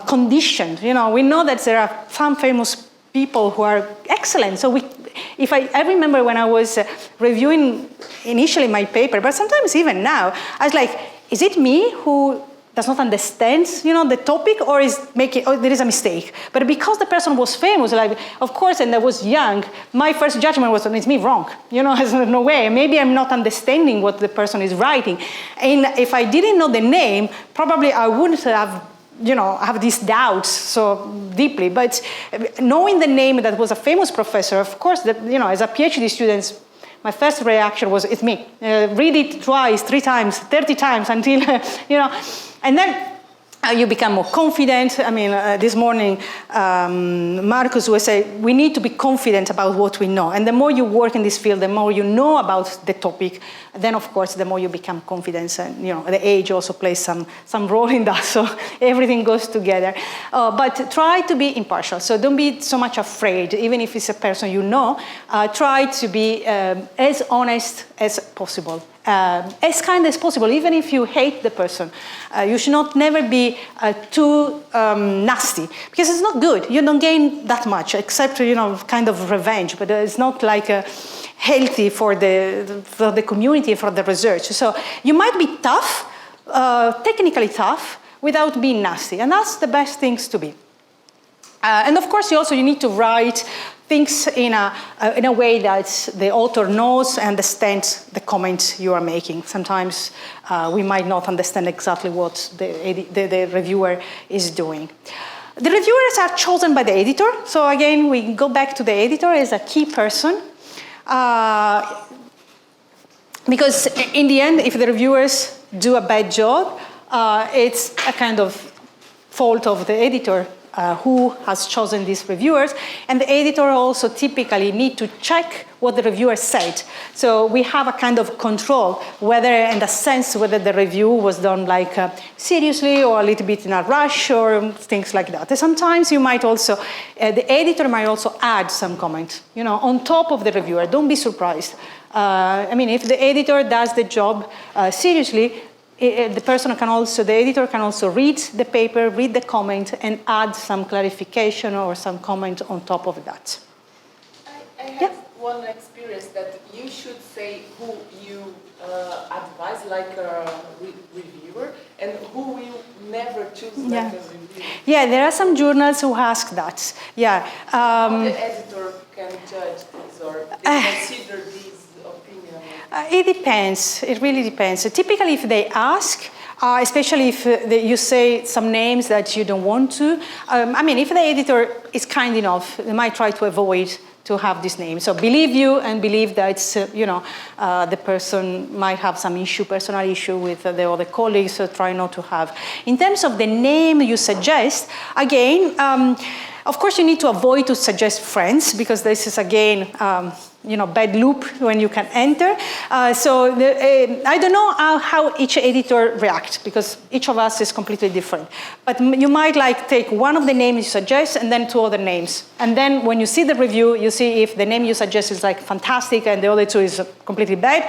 conditioned. We know that there are some famous people who are excellent. So I remember when I was reviewing initially my paper, but sometimes even now, I was like, is it me who does not understand, the topic, or there is a mistake? But because the person was famous, of course, and I was young, my first judgment was, it's me wrong. There's no way. Maybe I'm not understanding what the person is writing. And if I didn't know the name, probably I wouldn't have have these doubts so deeply. But knowing the name that was a famous professor, of course, as a PhD student, my first reaction was, it's me. Read it twice, 3 times, 30 times until, And then You become more confident. I mean, this morning, Marcus was saying, we need to be confident about what we know. And the more you work in this field, the more you know about the topic, then of course, the more you become confident. And the age also plays some role in that. So everything goes together. But try to be impartial. So don't be so much afraid, even if it's a person you know. Try to be as honest as possible. As kind as possible, even if you hate the person. You should not never be too nasty, because it's not good. You don't gain that much, except kind of revenge. But it's not like healthy for the community, for the research. So you might be tough, technically tough, without being nasty, and that's the best things to be. And of course, you need to write things in a way that the author knows and understands the comments you are making. Sometimes we might not understand exactly what the reviewer is doing. The reviewers are chosen by the editor. So again, we go back to the editor as a key person. Because in the end, if the reviewers do a bad job, it's a kind of fault of the editor who has chosen these reviewers. And the editor also typically need to check what the reviewer said. So we have a kind of control, whether in the sense whether the review was done like seriously or a little bit in a rush or things like that. And sometimes you might also, the editor might also add some comment, on top of the reviewer. Don't be surprised. If the editor does the job seriously, the editor can also read the paper, read the comment, and add some clarification or some comment on top of that. I have one experience that you should say who you advise like a reviewer and who you never choose like a reviewer. Yeah, there are some journals who ask that. Yeah. How the editor can judge this or consider these opinions? It depends. It really depends. So typically, if they ask, especially if you say some names that you don't want to, if the editor is kind enough, they might try to avoid to have this name. So believe you and believe that the person might have some personal issue with the other colleagues, so try not to have. In terms of the name you suggest, again, of course you need to avoid to suggest friends, because this is again, bad loop when you can enter. I don't know how each editor reacts, because each of us is completely different. But you might take one of the names you suggest and then two other names. And then when you see the review, you see if the name you suggest is fantastic and the other two is completely bad.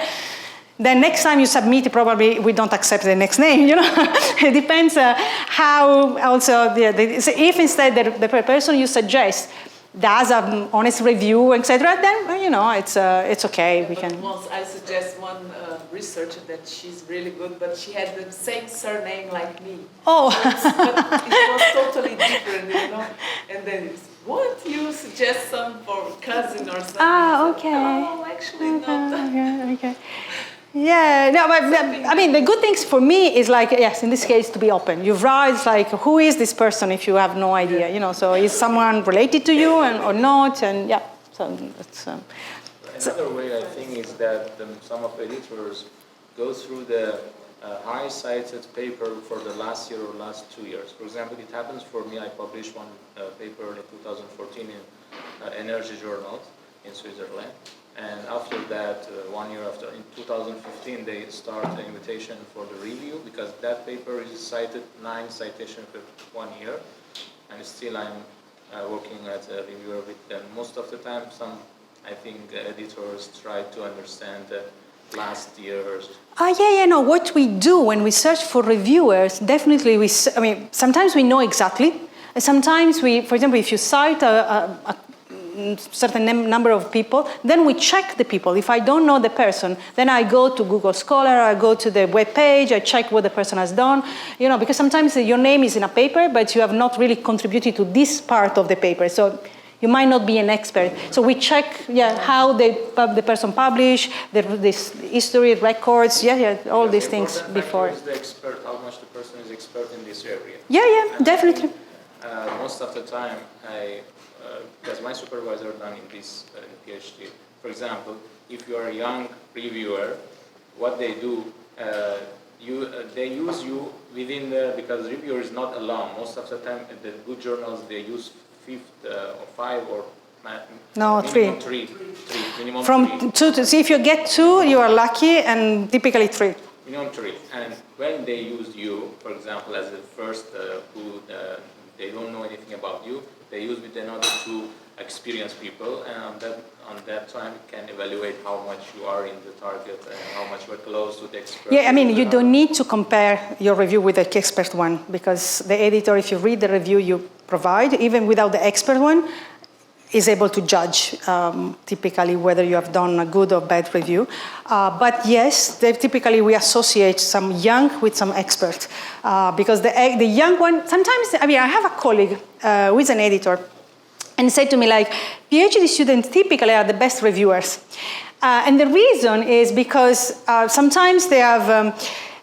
Then next time you submit, probably we don't accept the next name, It depends how also, so if instead the person you suggest does an honest review, etc., then, it's okay. We can. Once I suggest one researcher that she's really good, but she had the same surname like me. Oh. But it was totally different, And then it's, what, you suggest some for cousin or something? Okay. Oh, actually not. Okay. Yeah, no, but the good things for me is yes, in this case, to be open. You write who is this person if you have no idea, so is someone related to you or not, and yeah, so that's. Another way I think is that some of editors go through the high cited paper for the last year or last 2 years. For example, it happens for me, I published one paper in 2014 in Energy Journal in Switzerland. And after that, 1 year after, in 2015, they start an invitation for the review, because that paper is cited 9 citations per 1 year. And still I'm working as a reviewer with them. Most of the time, I think editors try to understand the last year's. What we do when we search for reviewers, definitely sometimes we know exactly. Sometimes for example, if you cite a certain number of people, then we check the people. If I don't know the person, then I go to Google Scholar, I go to the web page, I check what the person has done, because sometimes your name is in a paper, but you have not really contributed to this part of the paper. So you might not be an expert. So we check, how the person published, this history, records, all these things before. Is the expert, how much the person is expert in this area? Yeah, definitely. Most of the time, because my supervisor done in this PhD, for example, if you are a young reviewer, what they do, they use you within because reviewer is not alone. Most of the time, the good journals, they use 5 or No, minimum 3. Three, minimum From 3. 2 to, see if you get 2, you are lucky, and typically 3. Minimum 3. And when they used you, for example, as the first who they don't know anything about you, they use with another 2 experienced people, and on that time can evaluate how much you are in the target and how much you are close to the expert. Yeah, I mean, you don't need to compare your review with the expert one, because the editor, if you read the review you provide, even without the expert one, is able to judge typically whether you have done a good or bad review. But yes, typically we associate some young with some expert, because the young one, sometimes, I mean, I have a colleague who is an editor, and said to me, like, PhD students typically are the best reviewers. And the reason is because sometimes they have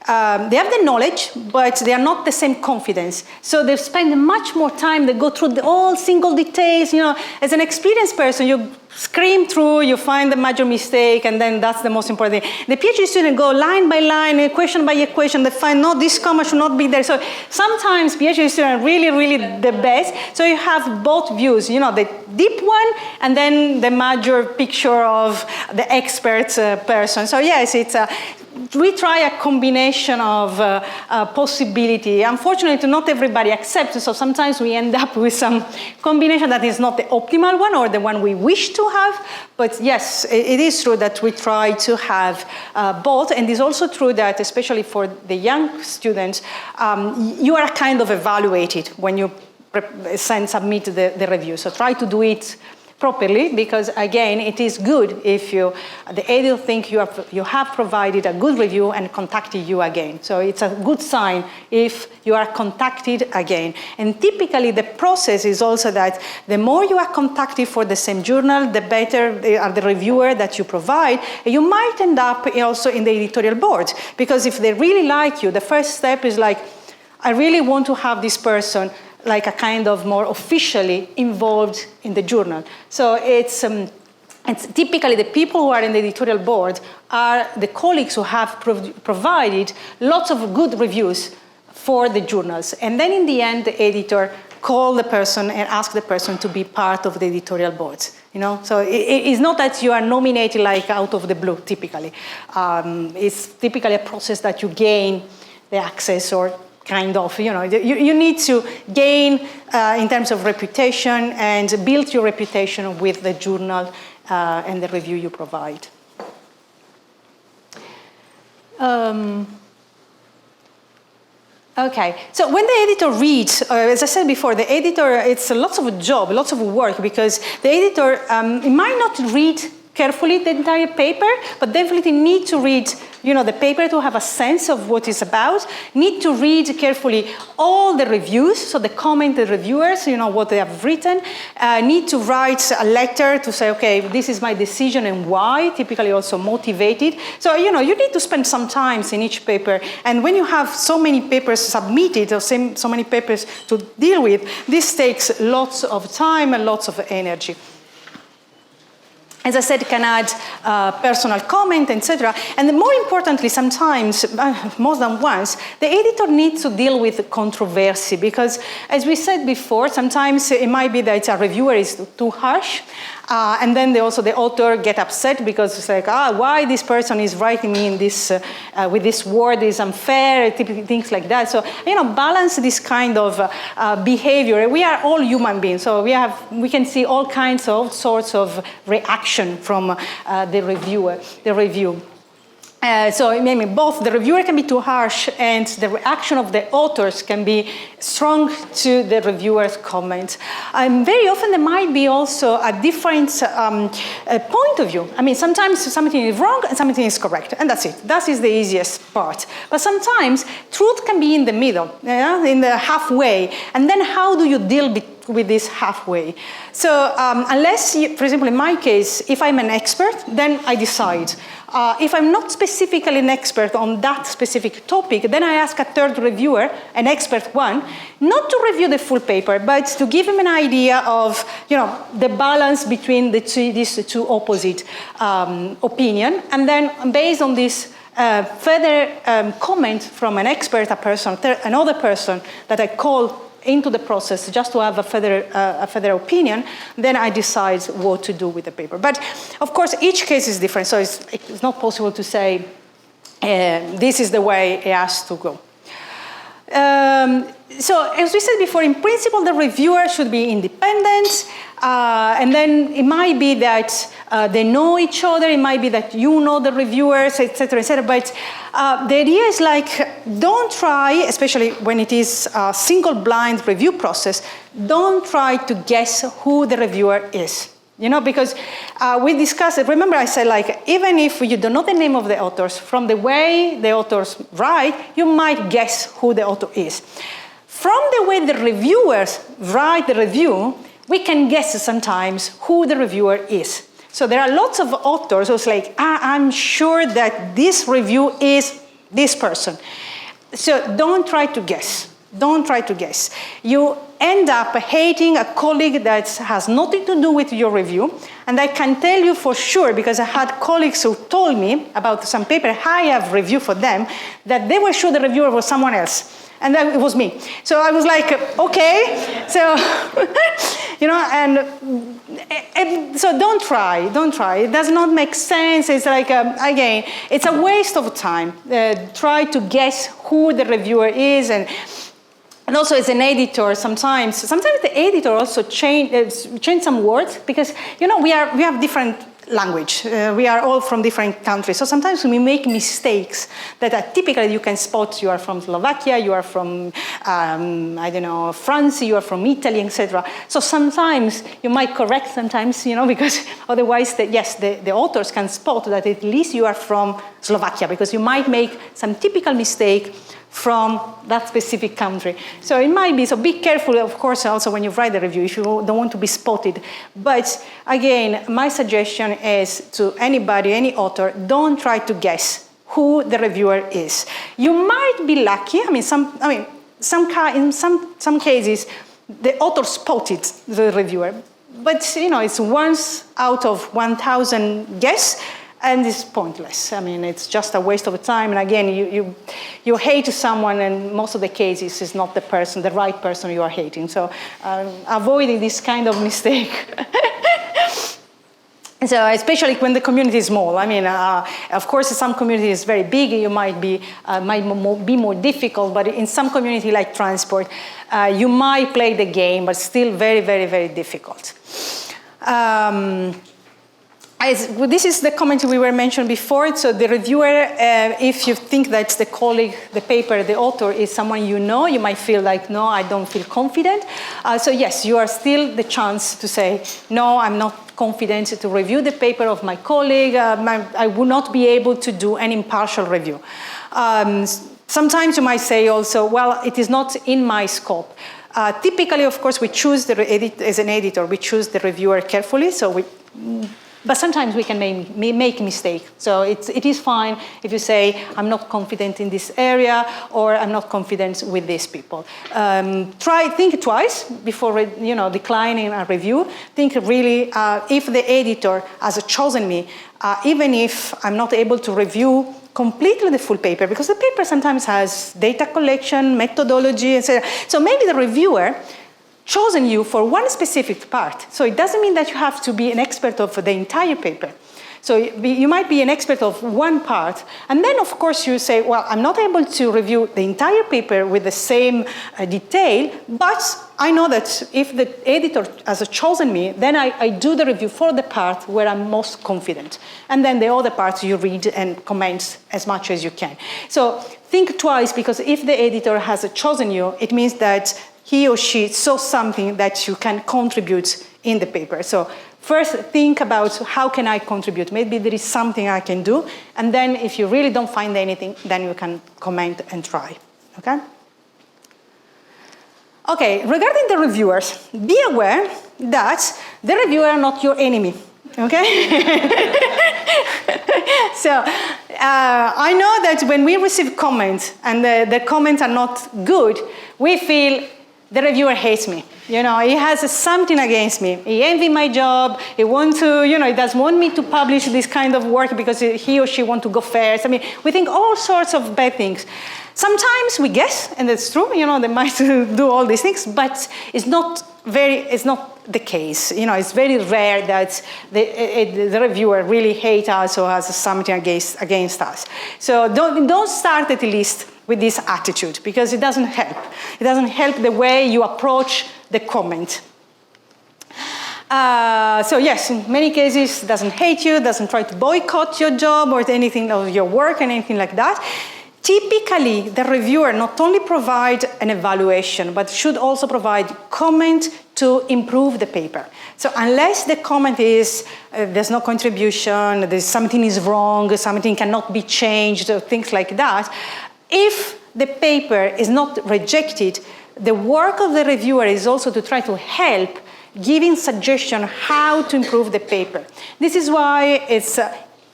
the knowledge, but they are not the same confidence. So they spend much more time, they go through all single details. You know, as an experienced person, you scream through, you find the major mistake, and then that's the most important thing. The PhD student go line by line, equation by equation, they find, no, this comma should not be there. So sometimes PhD students are really, really the best. So you have both views, you know, the deep one, and then the major picture of the expert person. So yes, it's we try a combination of possibility. Unfortunately, not everybody accepts, so sometimes we end up with some combination that is not the optimal one or the one we wish to have. But yes, it is true that we try to have both, and it's also true that, especially for the young students, you are kind of evaluated when you submit the review. So try to do it properly, because again, it is good if the editor think you have provided a good review and contacted you again. So it's a good sign if you are contacted again. And typically the process is also that the more you are contacted for the same journal, the better are the reviewer that you provide. And you might end up also in the editorial board, because if they really like you, the first step is like, I really want to have this person like a kind of more officially involved in the journal. So it's typically the people who are in the editorial board are the colleagues who have provided lots of good reviews for the journals. And then in the end, the editor call the person and ask the person to be part of the editorial board. You know, so it's not that you are nominated like out of the blue, typically. It's typically a process that you gain the access, or kind of, you know, you need to gain in terms of reputation and build your reputation with the journal and the review you provide. Okay, so when the editor reads, as I said before, the editor, it's lots of job, lots of work, because the editor it might not read carefully the entire paper, but definitely need to read, you know, the paper to have a sense of what it's about, need to read carefully all the reviews, so the commented reviewers, you know, what they have written, need to write a letter to say, okay, this is my decision and why, typically also motivated. So, you know, you need to spend some time in each paper, and when you have so many papers submitted, or so many papers to deal with, this takes lots of time and lots of energy. As I said, can add personal comment, etc. And more importantly, sometimes, more than once, the editor needs to deal with controversy, because, as we said before, sometimes it might be that a reviewer is too harsh, and then also the author get upset because it's like, why this person is writing me in this with this word is unfair, things like that. So, you know, balance this kind of behavior. We are all human beings, so we can see all kinds of sorts of reaction from the review. So maybe both the reviewer can be too harsh and the reaction of the authors can be strong to the reviewer's comments. Very often there might be also a different point of view. I mean, sometimes something is wrong and something is correct, and that's it. That is the easiest part. But sometimes truth can be in the middle, in the halfway, and then how do you deal with this halfway? So unless, for example, in my case, if I'm an expert, then I decide. If I'm not specifically an expert on that specific topic, then I ask a third reviewer, an expert one, not to review the full paper, but to give him an idea of, you know, the balance between these two opposite opinions. And then based on this further comment from an expert, another person that I call into the process just to have a further opinion, then I decide what to do with the paper. But of course, each case is different, so it's not possible to say this is the way it has to go. So as we said before, in principle, the reviewer should be independent, and then it might be that they know each other, it might be that you know the reviewers, etc., etc. But the idea is like, don't try, especially when it is a single blind review process, don't try to guess who the reviewer is. You know, because we discussed it. Remember I said, like, even if you don't know the name of the authors, from the way the authors write, you might guess who the author is. From the way the reviewers write the review, we can guess sometimes who the reviewer is. So there are lots of authors who's like, I'm sure that this review is this person. So don't try to guess. Don't try to guess. You end up hating a colleague that has nothing to do with your review. And I can tell you for sure, because I had colleagues who told me about some paper I have reviewed for them, that they were sure the reviewer was someone else. And then it was me. So I was like, okay. So, you know, and so don't try. It does not make sense. It's like, again, it's a waste of time. Try to guess who the reviewer is. And also as an editor, sometimes the editor also change some words, because, you know, we have different language. We are all from different countries. So sometimes we make mistakes that are typically you can spot. You are from Slovakia, you are from, I don't know, France, you are from Italy, etc. So sometimes you might correct sometimes, you know, because otherwise, the authors can spot that at least you are from Slovakia, because you might make some typical mistake from that specific country. So it might be, so be careful, of course, also when you write the review, if you don't want to be spotted. But again, my suggestion is to anybody, any author, don't try to guess who the reviewer is. You might be lucky. In some cases, the author spotted the reviewer. But, you know, it's once out of 1,000 guess, and it's pointless. I mean, it's just a waste of time. And again, you hate someone, and most of the cases is not the right person you are hating. So avoiding this kind of mistake. So especially when the community is small. I mean, of course, some community is very big. You might be more difficult. But in some community like transport, you might play the game, but still very, very, very difficult. This is the comment we were mentioned before. So the reviewer, if you think that the colleague, the paper, the author is someone you know, you might feel like, no, I don't feel confident. So yes, you are still the chance to say, no, I'm not confident to review the paper of my colleague. I will not be able to do an impartial review. Sometimes you might say also, well, it is not in my scope. Typically, of course, we choose as an editor, we choose the reviewer carefully. But sometimes we can make a mistake. So it is fine if you say, I'm not confident in this area, or I'm not confident with these people. Think twice before declining a review. Think really, if the editor has chosen me, even if I'm not able to review completely the full paper, because the paper sometimes has data collection, methodology, etc. So maybe the reviewer chosen you for one specific part. So it doesn't mean that you have to be an expert of the entire paper. So you might be an expert of one part, and then of course you say, well, I'm not able to review the entire paper with the same detail, but I know that if the editor has chosen me, then I do the review for the part where I'm most confident. And then the other parts you read and comment as much as you can. So think twice, because if the editor has chosen you, it means that he or she saw something that you can contribute in the paper. So first, think about how can I contribute? Maybe there is something I can do. And then if you really don't find anything, then you can comment and try, okay? Okay, regarding the reviewers, be aware that the reviewer are not your enemy, okay? So I know that when we receive comments and the comments are not good, we feel the reviewer hates me. He has something against me. He envies my job. He wants to, he doesn't want me to publish this kind of work because he or she wants to go first. I mean, we think all sorts of bad things. Sometimes we guess, and it's true, they might do all these things, but it's not the case. It's very rare that the reviewer really hates us or has something against us. So don't start at least with this attitude, because it doesn't help. It doesn't help the way you approach the comment. So yes, in many cases, doesn't hate you, doesn't try to boycott your job or anything of your work and anything like that. Typically, the reviewer not only provides an evaluation, but should also provide comment to improve the paper. So unless the comment is there's no contribution, something is wrong, something cannot be changed, or things like that, if the paper is not rejected, the work of the reviewer is also to try to help, giving suggestion how to improve the paper. This is why it's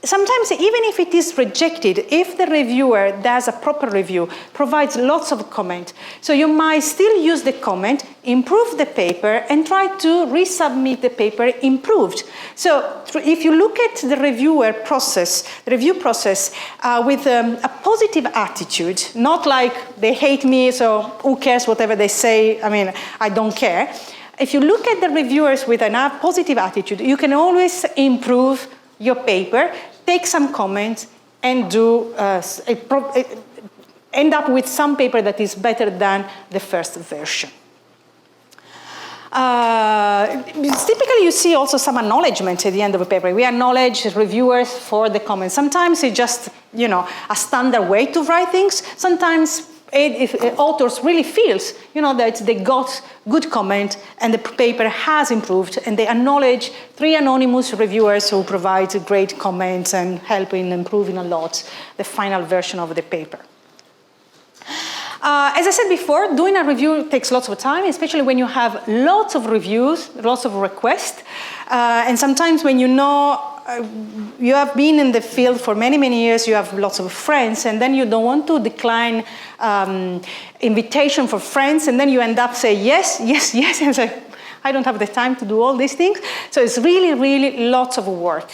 sometimes, even if it is rejected, if the reviewer does a proper review, provides lots of comment, so you might still use the comment, improve the paper, and try to resubmit the paper improved. So if you look at the review process with a positive attitude, not like they hate me, so who cares whatever they say, I mean, I don't care. If you look at the reviewers with a positive attitude, you can always improve your paper, take some comments, and end up with some paper that is better than the first version. Typically, you see also some acknowledgement at the end of a paper. We acknowledge reviewers for the comments. Sometimes it's just, a standard way to write things. Sometimes if authors really feels, that they got good comment and the paper has improved, and they acknowledge 3 anonymous reviewers who provide great comments and help in improving a lot the final version of the paper. As I said before, doing a review takes lots of time, especially when you have lots of reviews, lots of requests, and sometimes when you have been in the field for many, many years, you have lots of friends, and then you don't want to decline invitation for friends, and then you end up saying yes, yes, yes, and say, I don't have the time to do all these things. So it's really, really lots of work.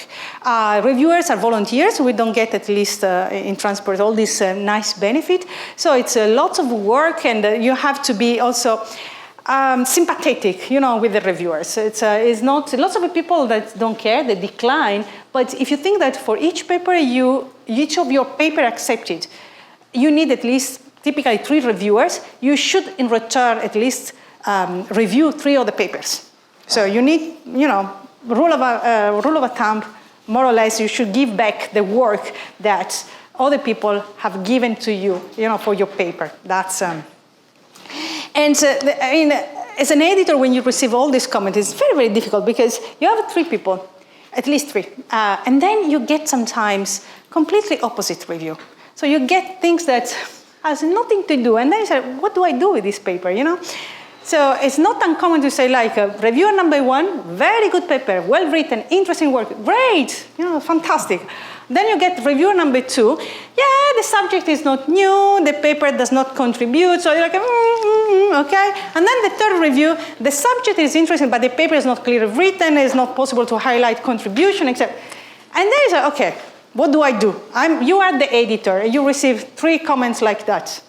Reviewers are volunteers. We don't get, at least in transport, all this nice benefit. So it's lots of work, and you have to be also sympathetic, with the reviewers. It's not lots of people that don't care, they decline. But if you think that for each paper each of your paper accepted, you need at least typically 3 reviewers. You should, in return, at least review 3 of the papers. So you need, rule of a thumb, more or less. You should give back the work that other people have given to you, for your paper. That's. As an editor, when you receive all these comments, it's very, very difficult because you have 3 people, at least 3, and then you get sometimes completely opposite review. So you get things that has nothing to do, and then you say, what do I do with this paper, So it's not uncommon to say, like, reviewer number 1, very good paper, well written, interesting work, great, fantastic. Then you get reviewer number 2, the subject is not new, the paper does not contribute, so you're like, okay. And then the 3rd review, the subject is interesting, but the paper is not clearly written, it's not possible to highlight contribution, etc. And then you say, okay, what do I do? You are the editor, and you receive 3 comments like that.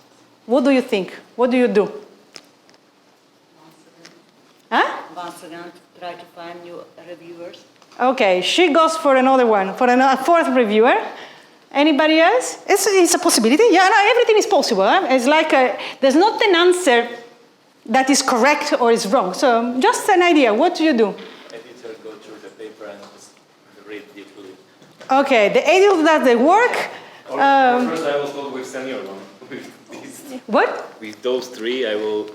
What do you think? What do you do? Once again, try to find new reviewers. Okay, she goes for another one, for a 4th reviewer. Anybody else? It's a possibility. Yeah, no, everything is possible. It's like there's not an answer that is correct or is wrong. So just an idea. What do you do? Editor go through the paper and just read deeply. Okay, the editor does the work. First, I will go with senior one. What? With those 3, I will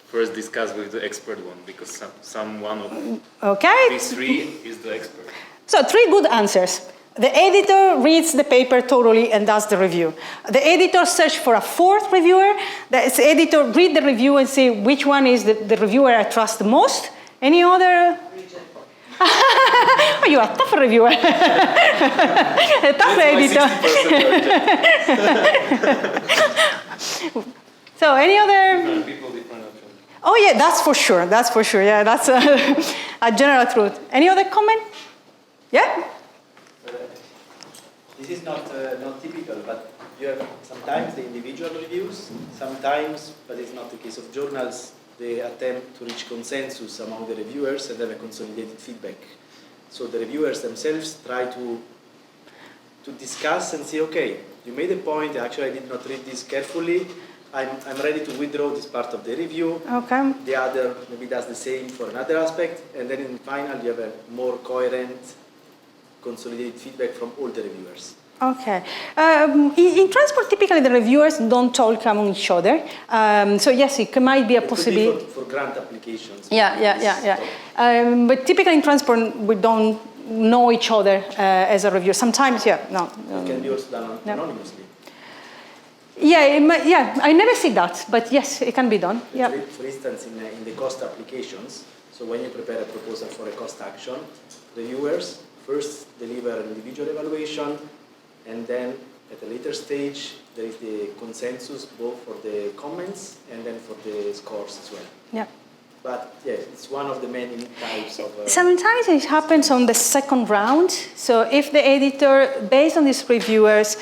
first discuss with the expert one, because someone of these 3 is the expert. So 3 good answers. The editor reads the paper thoroughly and does the review. The editor searches for a 4th reviewer. The editor reads the review and see which one is the reviewer I trust the most. Any other? Oh, you are a tough reviewer. A tough editor. So any other? People different Oh yeah, that's for sure. That's for sure. Yeah, that's a general truth. Any other comment? Yeah. This is not typical, but you have sometimes the individual reviews, sometimes, but it's not the case of journals, they attempt to reach consensus among the reviewers and have a consolidated feedback. So the reviewers themselves try to discuss and say, okay, you made a point, actually I did not read this carefully, I'm ready to withdraw this part of the review. Okay. The other maybe does the same for another aspect, and then in the final you have a more coherent, consolidated feedback from all the reviewers. Okay. In transport, typically the reviewers don't talk among each other. So yes, it might be a possibility. For grant applications. Yeah. But typically in transport, we don't know each other as a reviewer. Sometimes, It can be also done anonymously. Yeah, I never see that, but yes, it can be done. Yeah. For instance, in the cost applications, so when you prepare a proposal for a cost action, reviewers first deliver an individual evaluation, and then at a later stage, there is the consensus both for the comments and then for the scores as well. Yeah. But yeah, it's one of the many types of... Sometimes it happens on the second round. So if the editor, based on these reviews,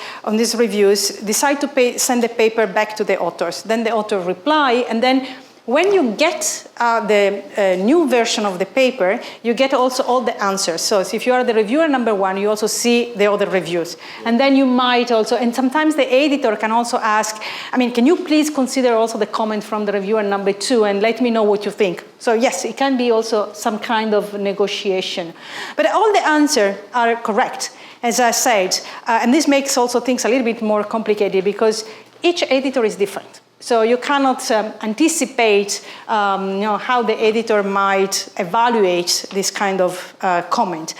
decide to send the paper back to the authors, then the author reply, and then when you get the new version of the paper, you get also all the answers. So if you are the reviewer number one, you also see the other reviews. And then you might also, and sometimes the editor can also ask, can you please consider also the comment from the reviewer number two and let me know what you think. So yes, it can be also some kind of negotiation. But all the answers are correct, as I said. And this makes also things a little bit more complicated because each editor is different. So you cannot anticipate how the editor might evaluate this kind of comment.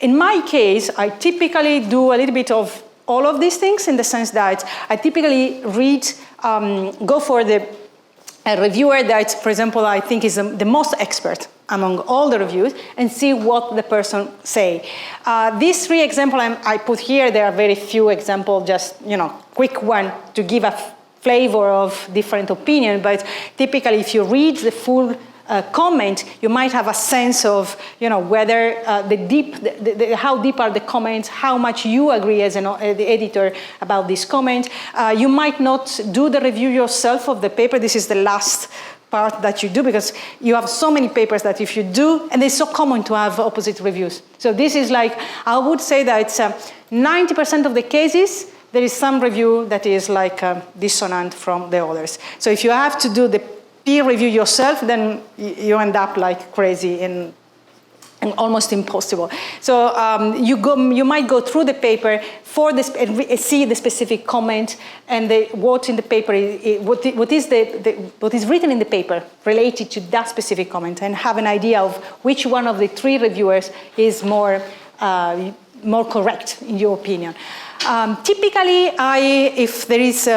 In my case, I typically do a little bit of all of these things in the sense that I typically go for the reviewer that, for example, I think is the most expert among all the reviews and see what the person say. These three examples I put here, there are very few examples, just quick one to give a flavor of different opinion, but typically if you read the full comment, you might have a sense of, whether how deep are the comments, how much you agree as the editor about this comment. You might not do the review yourself of the paper. This is the last part that you do because you have so many papers that if you do, and it's so common to have opposite reviews. So this is like, I would say that 90% of the cases, there is some review that is like dissonant from the others. So if you have to do the peer review yourself, then you end up like crazy and almost impossible. So you might go through the paper for this, see the specific comment and what in the paper, what is written in the paper related to that specific comment, and have an idea of which one of the three reviewers is more correct in your opinion. Typically, if there is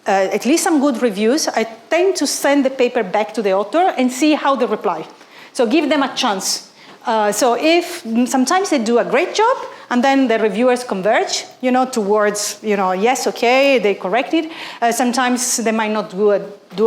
at least some good reviews, I tend to send the paper back to the author and see how they reply. So give them a chance. So if sometimes they do a great job, and then the reviewers converge, towards, yes, okay, they corrected. Sometimes they might not do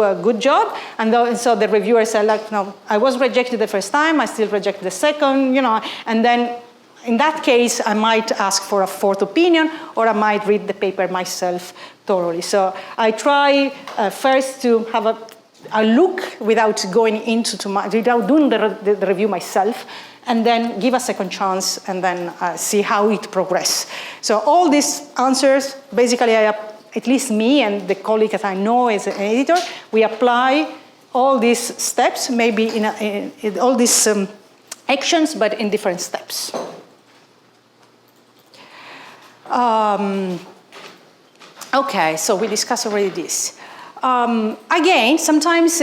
a good job, and so the reviewers are like, no, I was rejected the first time, I still rejected the second, and then in that case, I might ask for a fourth opinion, or I might read the paper myself thoroughly. So I try first to have a look without going into too much, without doing the review myself, and then give a second chance, and then see how it progresses. So all these answers, basically, at least me and the colleague that I know as an editor, we apply all these steps, maybe in all these actions, but in different steps. Okay, so we discussed already this. Again, sometimes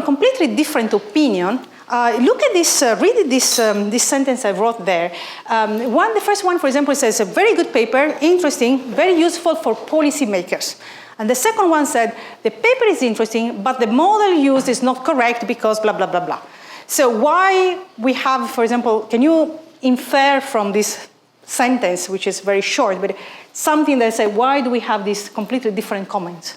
completely different opinion. Look at this, read this sentence I wrote there. The first one, for example, says, a very good paper, interesting, very useful for policymakers. And the second one said, the paper is interesting, but the model used is not correct because blah, blah, blah, blah. So why we have, for example, can you infer from this sentence, which is very short, but something that says, why do we have these completely different comments?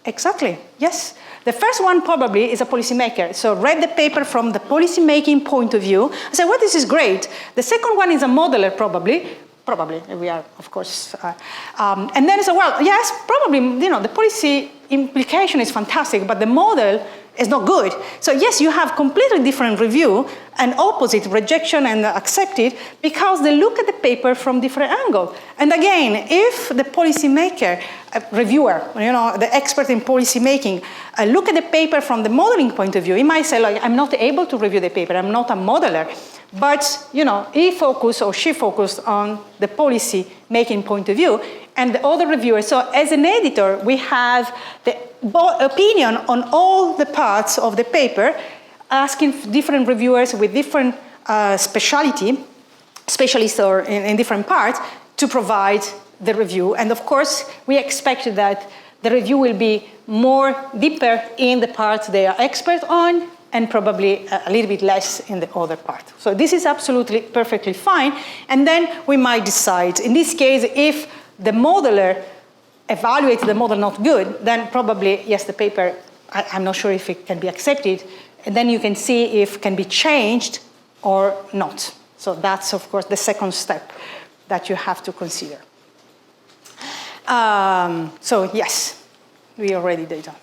Exactly, yes. The first one probably is a policymaker. So read the paper from the policymaking point of view. I say, well, this is great. The second one is a modeler probably, we are, of course. And then say, well, yes, probably, the policy implication is fantastic, but the model is not good. So yes, you have completely different review and opposite rejection and accepted because they look at the paper from different angle. And again, if the policymaker, reviewer, the expert in policy making, look at the paper from the modeling point of view, he might say, like, I'm not able to review the paper, I'm not a modeler. But, he focused or she focused on the policy making point of view and the other reviewers. So as an editor, we have the opinion on all the parts of the paper, asking different reviewers with different specialists or in different parts to provide the review. And of course, we expect that the review will be more deeper in the parts they are expert on and probably a little bit less in the other part. So this is absolutely perfectly fine. And then we might decide, in this case, if the modeler evaluates the model not good, then probably, yes, the paper, I'm not sure if it can be accepted. And then you can see if it can be changed or not. So that's, of course, the second step that you have to consider. So yes, we already did that.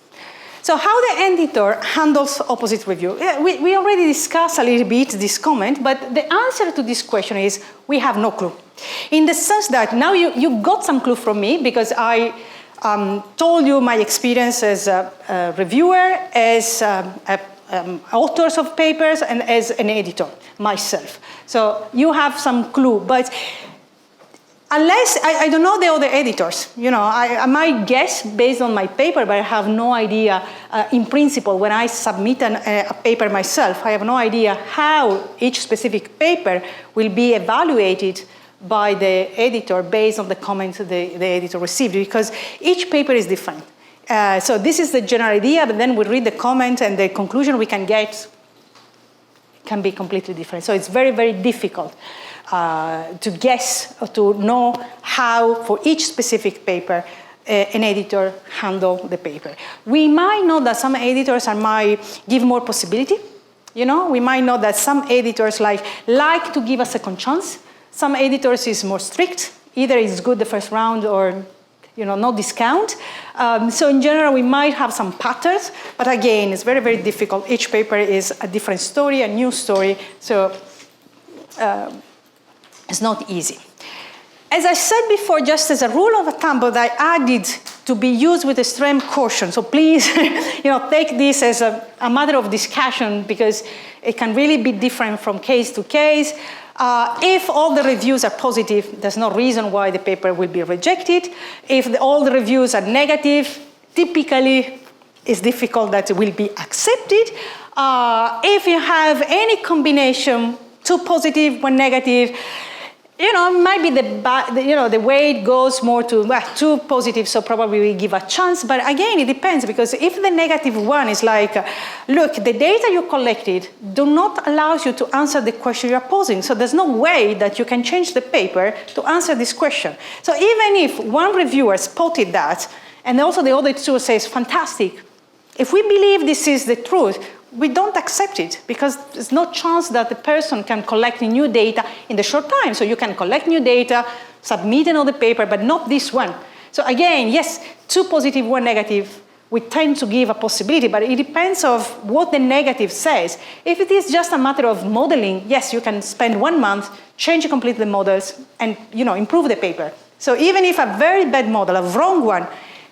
So how the editor handles opposite review? We already discussed a little bit this comment, but the answer to this question is we have no clue. In the sense that now you got some clue from me because I told you my experience as a reviewer, as authors of papers, and as an editor myself. So you have some clue, but unless, I don't know the other editors. I might guess based on my paper, but I have no idea in principle when I submit a paper myself. I have no idea how each specific paper will be evaluated by the editor based on the comments the editor received, because each paper is different. So this is the general idea, but then we read the comment and the conclusion we can get can be completely different. So it's very, very difficult to guess or to know how, for each specific paper, an editor handle the paper. We might know that some editors might give more possibility. We might know that some editors like to give a second chance. Some editors is more strict. Either it's good the first round or no discount. So in general, we might have some patterns, but again, it's very, very difficult. Each paper is a different story, a new story. So it's not easy. As I said before, just as a rule of thumb, but I added to be used with extreme caution. So please, take this as a matter of discussion because it can really be different from case to case. If all the reviews are positive, there's no reason why the paper will be rejected. If all the reviews are negative, typically it's difficult that it will be accepted. If you have any combination, two positive, one negative, might be the way it goes more to two positive, so probably we give a chance. But again, it depends, because if the negative one is like, look, the data you collected do not allow you to answer the question you're posing. So there's no way that you can change the paper to answer this question. So even if one reviewer spotted that, and also the other two says, fantastic, if we believe this is the truth, we don't accept it because there's no chance that the person can collect new data in the short time. So you can collect new data, submit another paper, but not this one. So again, yes, two positive, one negative, we tend to give a possibility, but it depends on what the negative says. If it is just a matter of modeling, yes, you can spend 1 month, change completely the models, and improve the paper. So even if a very bad model, a wrong one,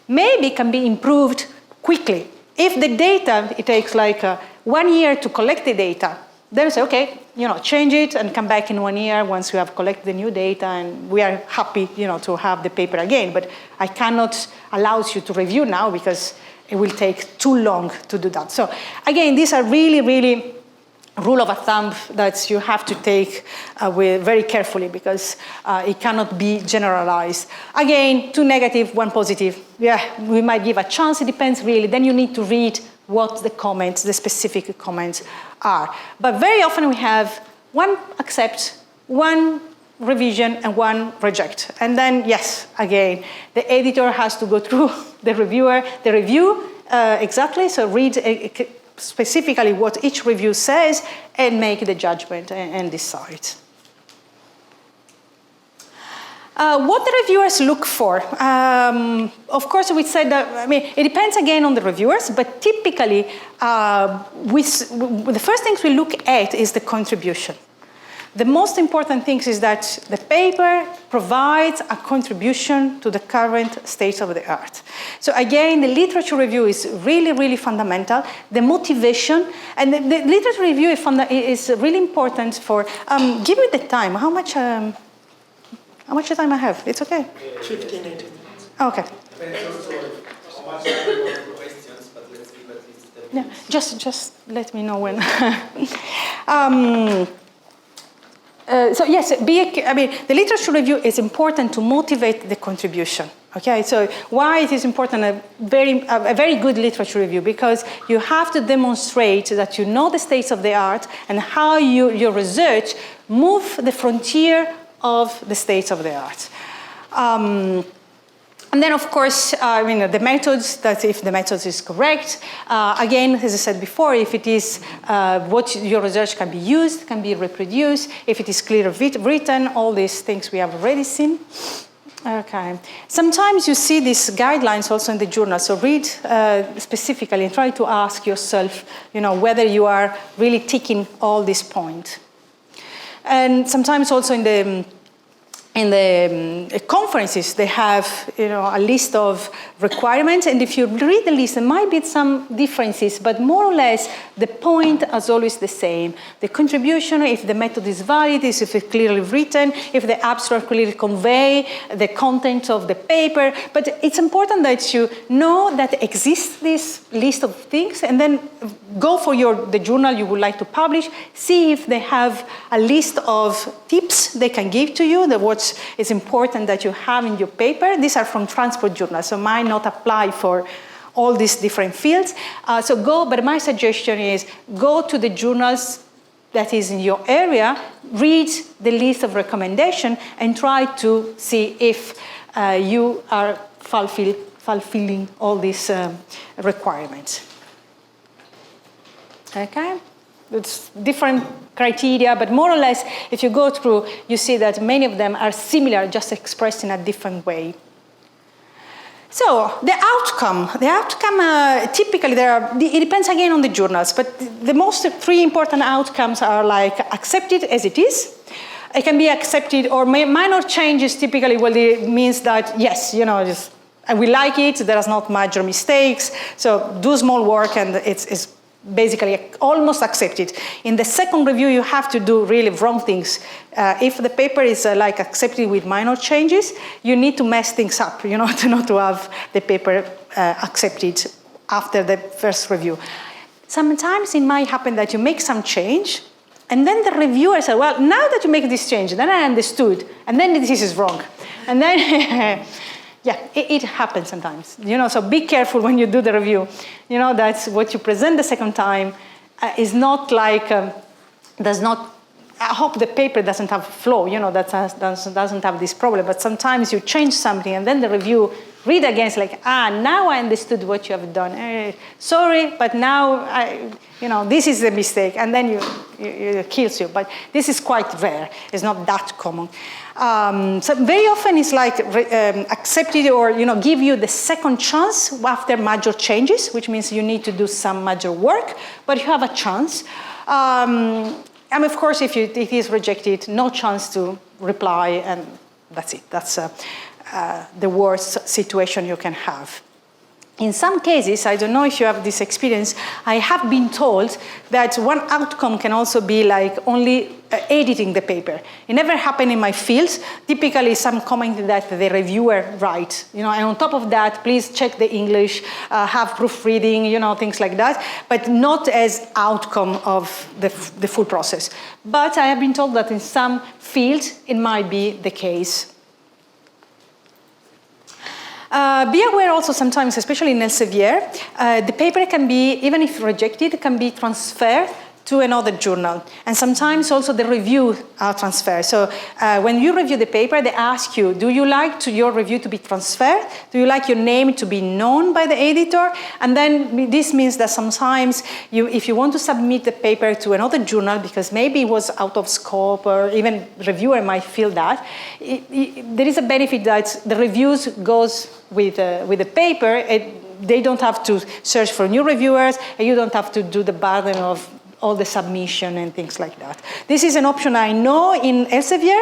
maybe can be improved quickly. If the data, it takes like 1 year to collect the data, then we say, okay, change it and come back in 1 year once we have collected the new data and we are happy, to have the paper again. But I cannot allow you to review now because it will take too long to do that. So again, these are really, really rule of thumb that you have to take very carefully because it cannot be generalized. Again, two negative, one positive. Yeah, we might give a chance. It depends really. Then you need to read what the comments, the specific comments are. But very often we have one accept, one revision and 1 reject. And then, yes, again, the editor has to go through the review exactly, so read specifically what each review says and make the judgment and decide. What the reviewers look for. Of course, we said that, it depends again on the reviewers, but typically, the first things we look at is the contribution. The most important thing is that the paper provides a contribution to the current state of the art. So again, the literature review is really, really fundamental. The motivation, and the literature review is really important for, give me the time, how much time I have? It's okay? 15, 18 minutes. Okay. Depends also how much time you want for questions, but let's give at least 10 minutes. Yeah, just let me know when. So yes, the literature review is important to motivate the contribution. Okay, so why it is important, a very good literature review, because you have to demonstrate that you know the state of the art and how your research move the frontier of the state of the art. And then, of course, the methods, that if the method is correct, again, as I said before, if it is what your research can be used, can be reproduced, if it is clearly written, all these things we have already seen. Okay. Sometimes you see these guidelines also in the journal, so read specifically and try to ask yourself, whether you are really ticking all these points. And sometimes also in the conferences, they have a list of requirements, and if you read the list, there might be some differences, but more or less the point is always the same. The contribution, if the method is valid, if it's clearly written, if the abstract clearly convey the content of the paper. But it's important that you know that exists this list of things, and then go for the journal you would like to publish, see if they have a list of tips they can give to you, what is important that you have in your paper. These are from transport journals, so might not apply for all these different fields. But my suggestion is go to the journals that is in your area, read the list of recommendations, and try to see if you are fulfilling all these requirements. Okay? It's different criteria, but more or less, if you go through, you see that many of them are similar, just expressed in a different way. So the outcome typically it depends again on the journals, but the most 3 important outcomes are like accepted as it is. It can be accepted, or minor changes typically it means that yes, we like it, there is not major mistakes, so do small work and it's basically almost accepted. In the second review, you have to do really wrong things. If the paper is accepted with minor changes, you need to mess things up, to not to have the paper accepted after the first review. Sometimes it might happen that you make some change, and then the reviewer says, well, now that you make this change, then I understood, and then this is wrong. And then yeah, it happens sometimes, so be careful when you do the review. That's what you present the second time is not does not, I hope the paper doesn't have flow, that doesn't have this problem, but sometimes you change something and then the review, read again, it's like, now I understood what you have done. Sorry, but now, this is the mistake, and then it kills you. But this is quite rare. It's not that common. So very often it's accepted or, give you the second chance after major changes, which means you need to do some major work, but you have a chance. And of course, if it is rejected, no chance to reply, and that's it. That's the worst situation you can have. In some cases, I don't know if you have this experience, I have been told that one outcome can also be only editing the paper. It never happened in my field. Typically, some comment that the reviewer writes, and on top of that, please check the English, have proofreading, things like that, but not as outcome of the full process. But I have been told that in some fields, it might be the case. Be aware also sometimes, especially in Elsevier, the paper can be, even if rejected, can be transferred to another journal. And sometimes also the review transfer. So when you review the paper, they ask you, do you like your review to be transferred? Do you like your name to be known by the editor? And then this means that sometimes if you want to submit the paper to another journal, because maybe it was out of scope, or even reviewer might feel that, there is a benefit that the reviews goes with the paper. They don't have to search for new reviewers, and you don't have to do the burden of all the submission and things like that. This is an option I know in Elsevier.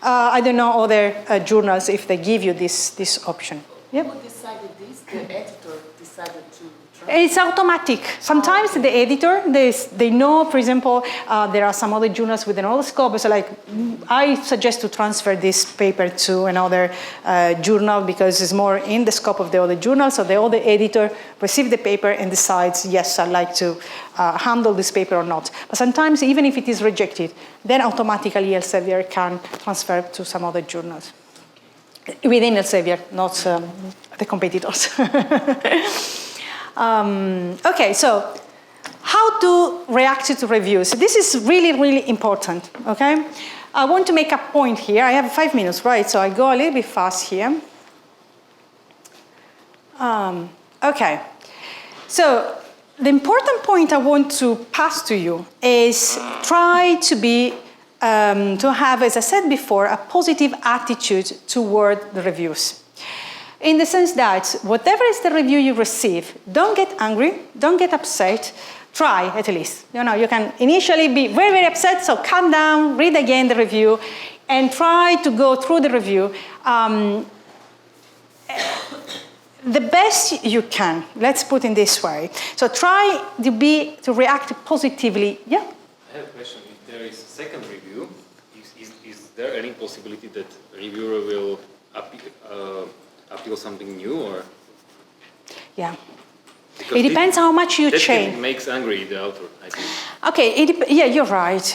I don't know other journals if they give you this option. Yep. Who decided this? The editor decided to transfer? It's automatic. Sometimes the editor, they know, for example, there are some other journals with another scope. So like, I suggest to transfer this paper to another journal because it's more in the scope of the other journal. So the other editor receives the paper and decides, yes, I'd like to handle this paper or not. But sometimes, even if it is rejected, then automatically Elsevier can transfer to some other journals. Within Elsevier, not the competitors. Okay, so how to react to reviews? This is really, really important, okay? I want to make a point here. I have 5 minutes, right? So I go a little bit fast here. Okay, so the important point I want to pass to you is try to be, to have, as I said before, a positive attitude toward the reviews. In the sense that whatever is the review you receive, don't get angry, don't get upset, try at least. You can initially be very, very upset, so calm down, read again the review, and try to go through the review the best you can. Let's put it this way. So try to react positively. Yeah? I have a question. If there is a second review, is there any possibility that reviewer will appeal something new, or? Yeah. It depends how much you change. That makes angry the author, I think. Okay, yeah, you're right.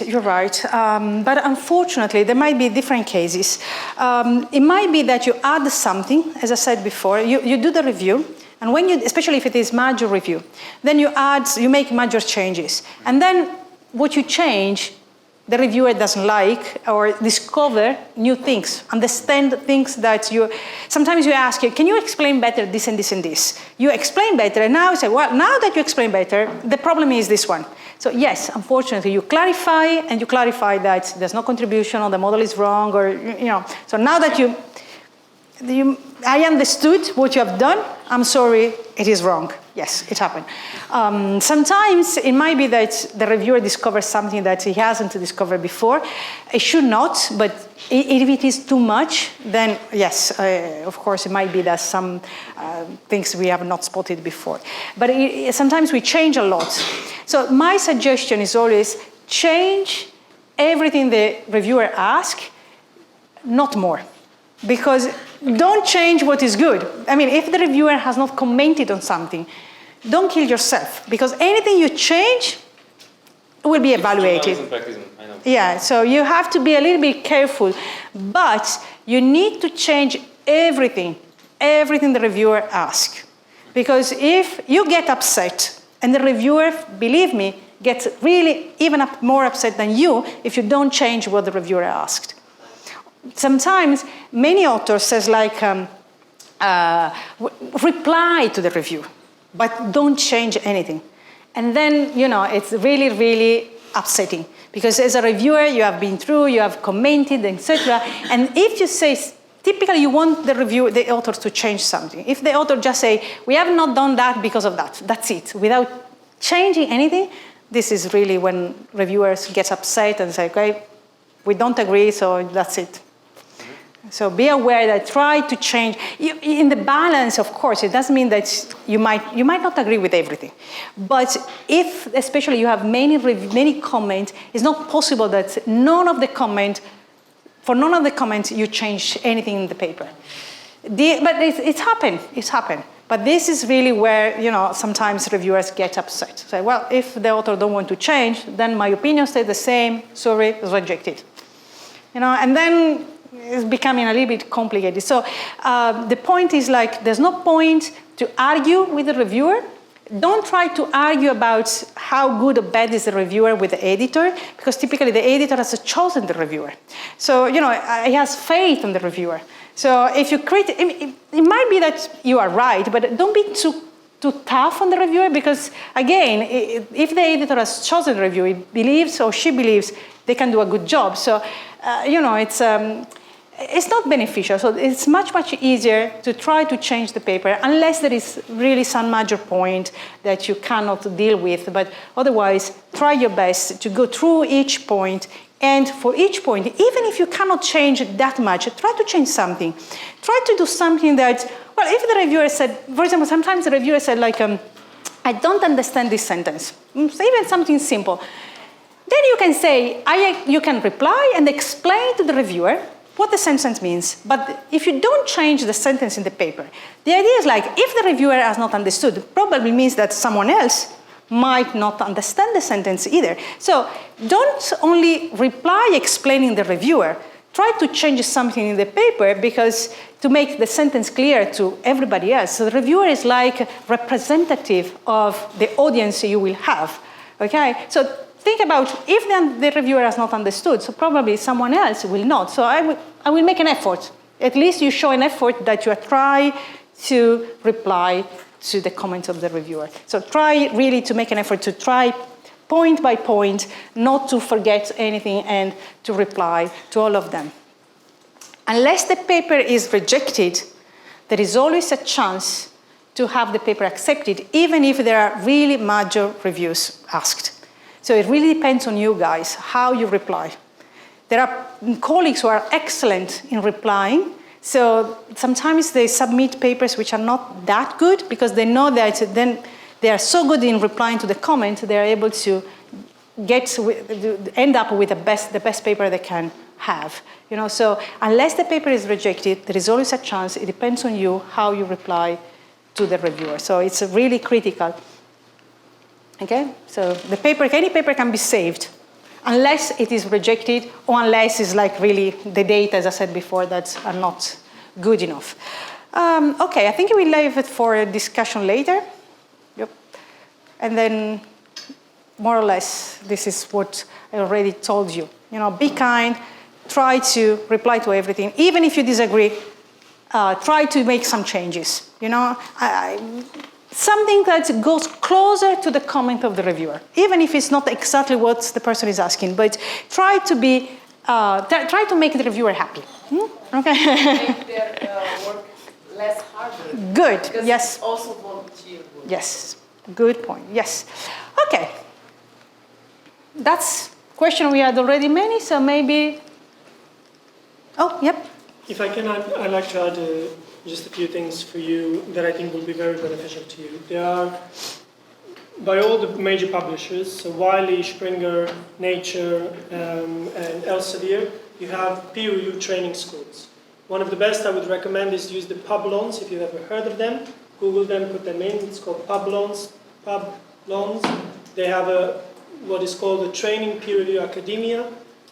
But unfortunately, there might be different cases. It might be that you add something, as I said before, you do the review, and when especially if it is major review, then you make major changes. And then what you change, the reviewer doesn't like, or discover new things, understand things that sometimes you ask, can you explain better this and this and this? You explain better, and now you say, well, now that you explain better, the problem is this one. So yes, unfortunately, you clarify that there's no contribution, or the model is wrong, or, so now that I understood what you have done, I'm sorry, it is wrong. Yes, it happened. Sometimes it might be that the reviewer discovers something that he hasn't discovered before. It should not, but if it is too much, then yes, of course, it might be that some things we have not spotted before. But sometimes we change a lot. So my suggestion is always change everything the reviewer asks, not more. Because don't change what is good. I mean, if the reviewer has not commented on something, don't kill yourself, because anything you change will be evaluated. I know. Yeah, so you have to be a little bit careful, but you need to change everything the reviewer asks. Because if you get upset, and the reviewer, believe me, gets really even more upset than you if you don't change what the reviewer asked. Sometimes many authors says like, reply to the review, but don't change anything. And then, it's really, really upsetting. Because as a reviewer, you have been through, you have commented, etc. And if you say, typically you want the author to change something. If the author just say, we have not done that because of that, that's it, without changing anything, this is really when reviewers get upset and say, okay, we don't agree, so that's it. So be aware that try to change. In the balance, of course, it doesn't mean that you might not agree with everything. But if, especially, you have many comments, it's not possible that for none of the comments you change anything in the paper. But it's happened. But this is really where, sometimes reviewers get upset. Say, well, if the author don't want to change, then my opinion stays the same, sorry, it's rejected. And then it's becoming a little bit complicated. So the point is there's no point to argue with the reviewer. don't try to argue about how good or bad is the reviewer with the editor, because typically the editor has chosen the reviewer. So, he has faith in the reviewer. So if you it might be that you are right, but don't be too tough on the reviewer, because again, if the editor has chosen the reviewer, he believes or she believes they can do a good job. So, it's not beneficial. So it's much, much easier to try to change the paper unless there is really some major point that you cannot deal with. But otherwise, try your best to go through each point. And for each point, even if you cannot change that much, try to change something. Try to do something that, well, if the reviewer said, for example, sometimes the reviewer said, like, I don't understand this sentence. Even something simple. Then you can say, you can reply and explain to the reviewer what the sentence means. But if you don't change the sentence in the paper, the idea is like, if the reviewer has not understood, it probably means that someone else might not understand the sentence either. So don't only reply explaining the reviewer, try to change something in the paper, because to make the sentence clear to everybody else. So the reviewer is like representative of the audience you will have, okay? So think about if the reviewer has not understood, so probably someone else will not. So I will make an effort. At least you show an effort that you try to reply to the comments of the reviewer. So try really to make an effort to try point by point, not to forget anything, and to reply to all of them. Unless the paper is rejected, there is always a chance to have the paper accepted, even if there are really major reviews asked. So it really depends on you guys, how you reply. There are colleagues who are excellent in replying. So sometimes they submit papers which are not that good, because they know that then they are so good in replying to the comment, they are able to end up with the best paper they can have. So unless the paper is rejected, there is always a chance. It depends on you how you reply to the reviewer. So it's really critical. Okay, so any paper can be saved, unless it is rejected, or unless it's like really the data, as I said before, that are not good enough. Okay, I think we'll leave it for a discussion later. Yep. And then, more or less, this is what I already told you. Be kind, try to reply to everything. Even if you disagree, try to make some changes. Something that goes closer to the comment of the reviewer, even if it's not exactly what the person is asking, but try to make the reviewer happy. Okay. Make their work less harder. Good. Because yes. It's also volunteer work. Yes. Good point. Yes. Okay. That's question we had already many, so maybe. Oh, yep. If I can, I'd like to add just a few things for you that I think will be very beneficial to you. There are, by all the major publishers, so Wiley, Springer, Nature, and Elsevier, you have peer review training schools. One of the best I would recommend is to use the Publons, if you've ever heard of them. Google them, put them in. It's called Publons. They have what is called a training peer review academia.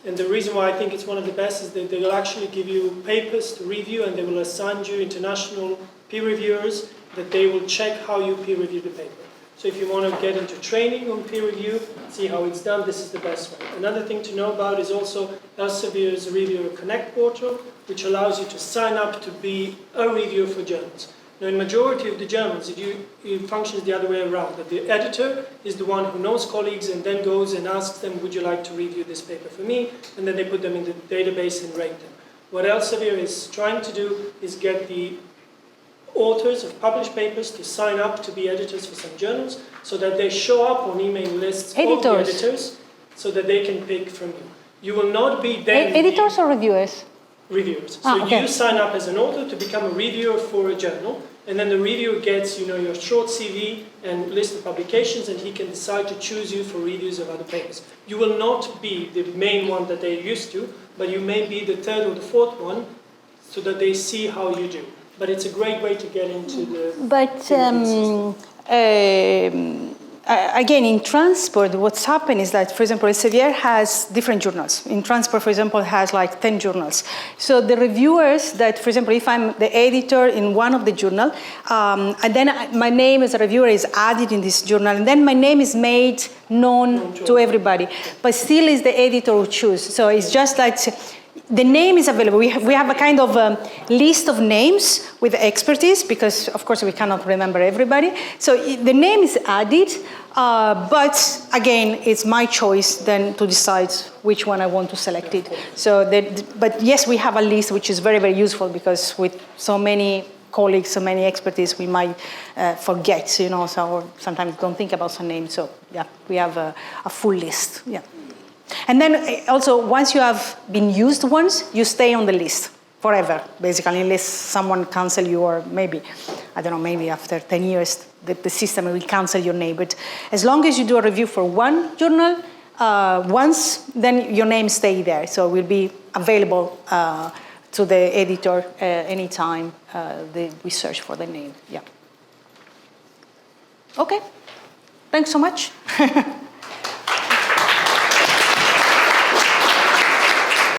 And the reason why I think it's one of the best is that they will actually give you papers to review, and they will assign you international peer reviewers that they will check how you peer review the paper. So if you want to get into training on peer review, see how it's done, this is the best way. Another thing to know about is also Elsevier's Reviewer Connect portal, which allows you to sign up to be a reviewer for journals. Now, in majority of the journals, it functions the other way around. That the editor is the one who knows colleagues and then goes and asks them, would you like to review this paper for me? And then they put them in the database and rate them. What Elsevier is trying to do is get the authors of published papers to sign up to be editors for some journals, so that they show up on email lists of the editors, so that they can pick from you. You will not be then... Editors or reviewers? Reviewers. So okay. You sign up as an author to become a reviewer for a journal, and then the reviewer gets, your short CV and list of publications, and he can decide to choose you for reviews of other papers. You will not be the main one that they're used to, but you may be the third or the fourth one, so that they see how you do. But it's a great way to get into the... But again, in transport, what's happened is that, for example, Elsevier has different journals. In transport, for example, has like 10 journals. So the reviewers that, for example, if I'm the editor in one of the journal, and then my name as a reviewer is added in this journal, and then my name is made known to everybody, but still is the editor who chooses. So it's just like, the name is available. We have a kind of list of names with expertise, because of course we cannot remember everybody. So the name is added, but again, it's my choice then to decide which one I want to select it. So, but yes, we have a list which is very, very useful, because with so many colleagues, so many expertise, we might forget, you know, so or sometimes don't think about some name. So yeah, we have a full list, yeah. And then also, once you have been used once, you stay on the list forever, basically, unless someone cancel you, or maybe, I don't know, maybe after 10 years, the system will cancel your name. But as long as you do a review for one journal once, then your name stay there. So it will be available to the editor anytime we search for the name, yeah. Okay, thanks so much.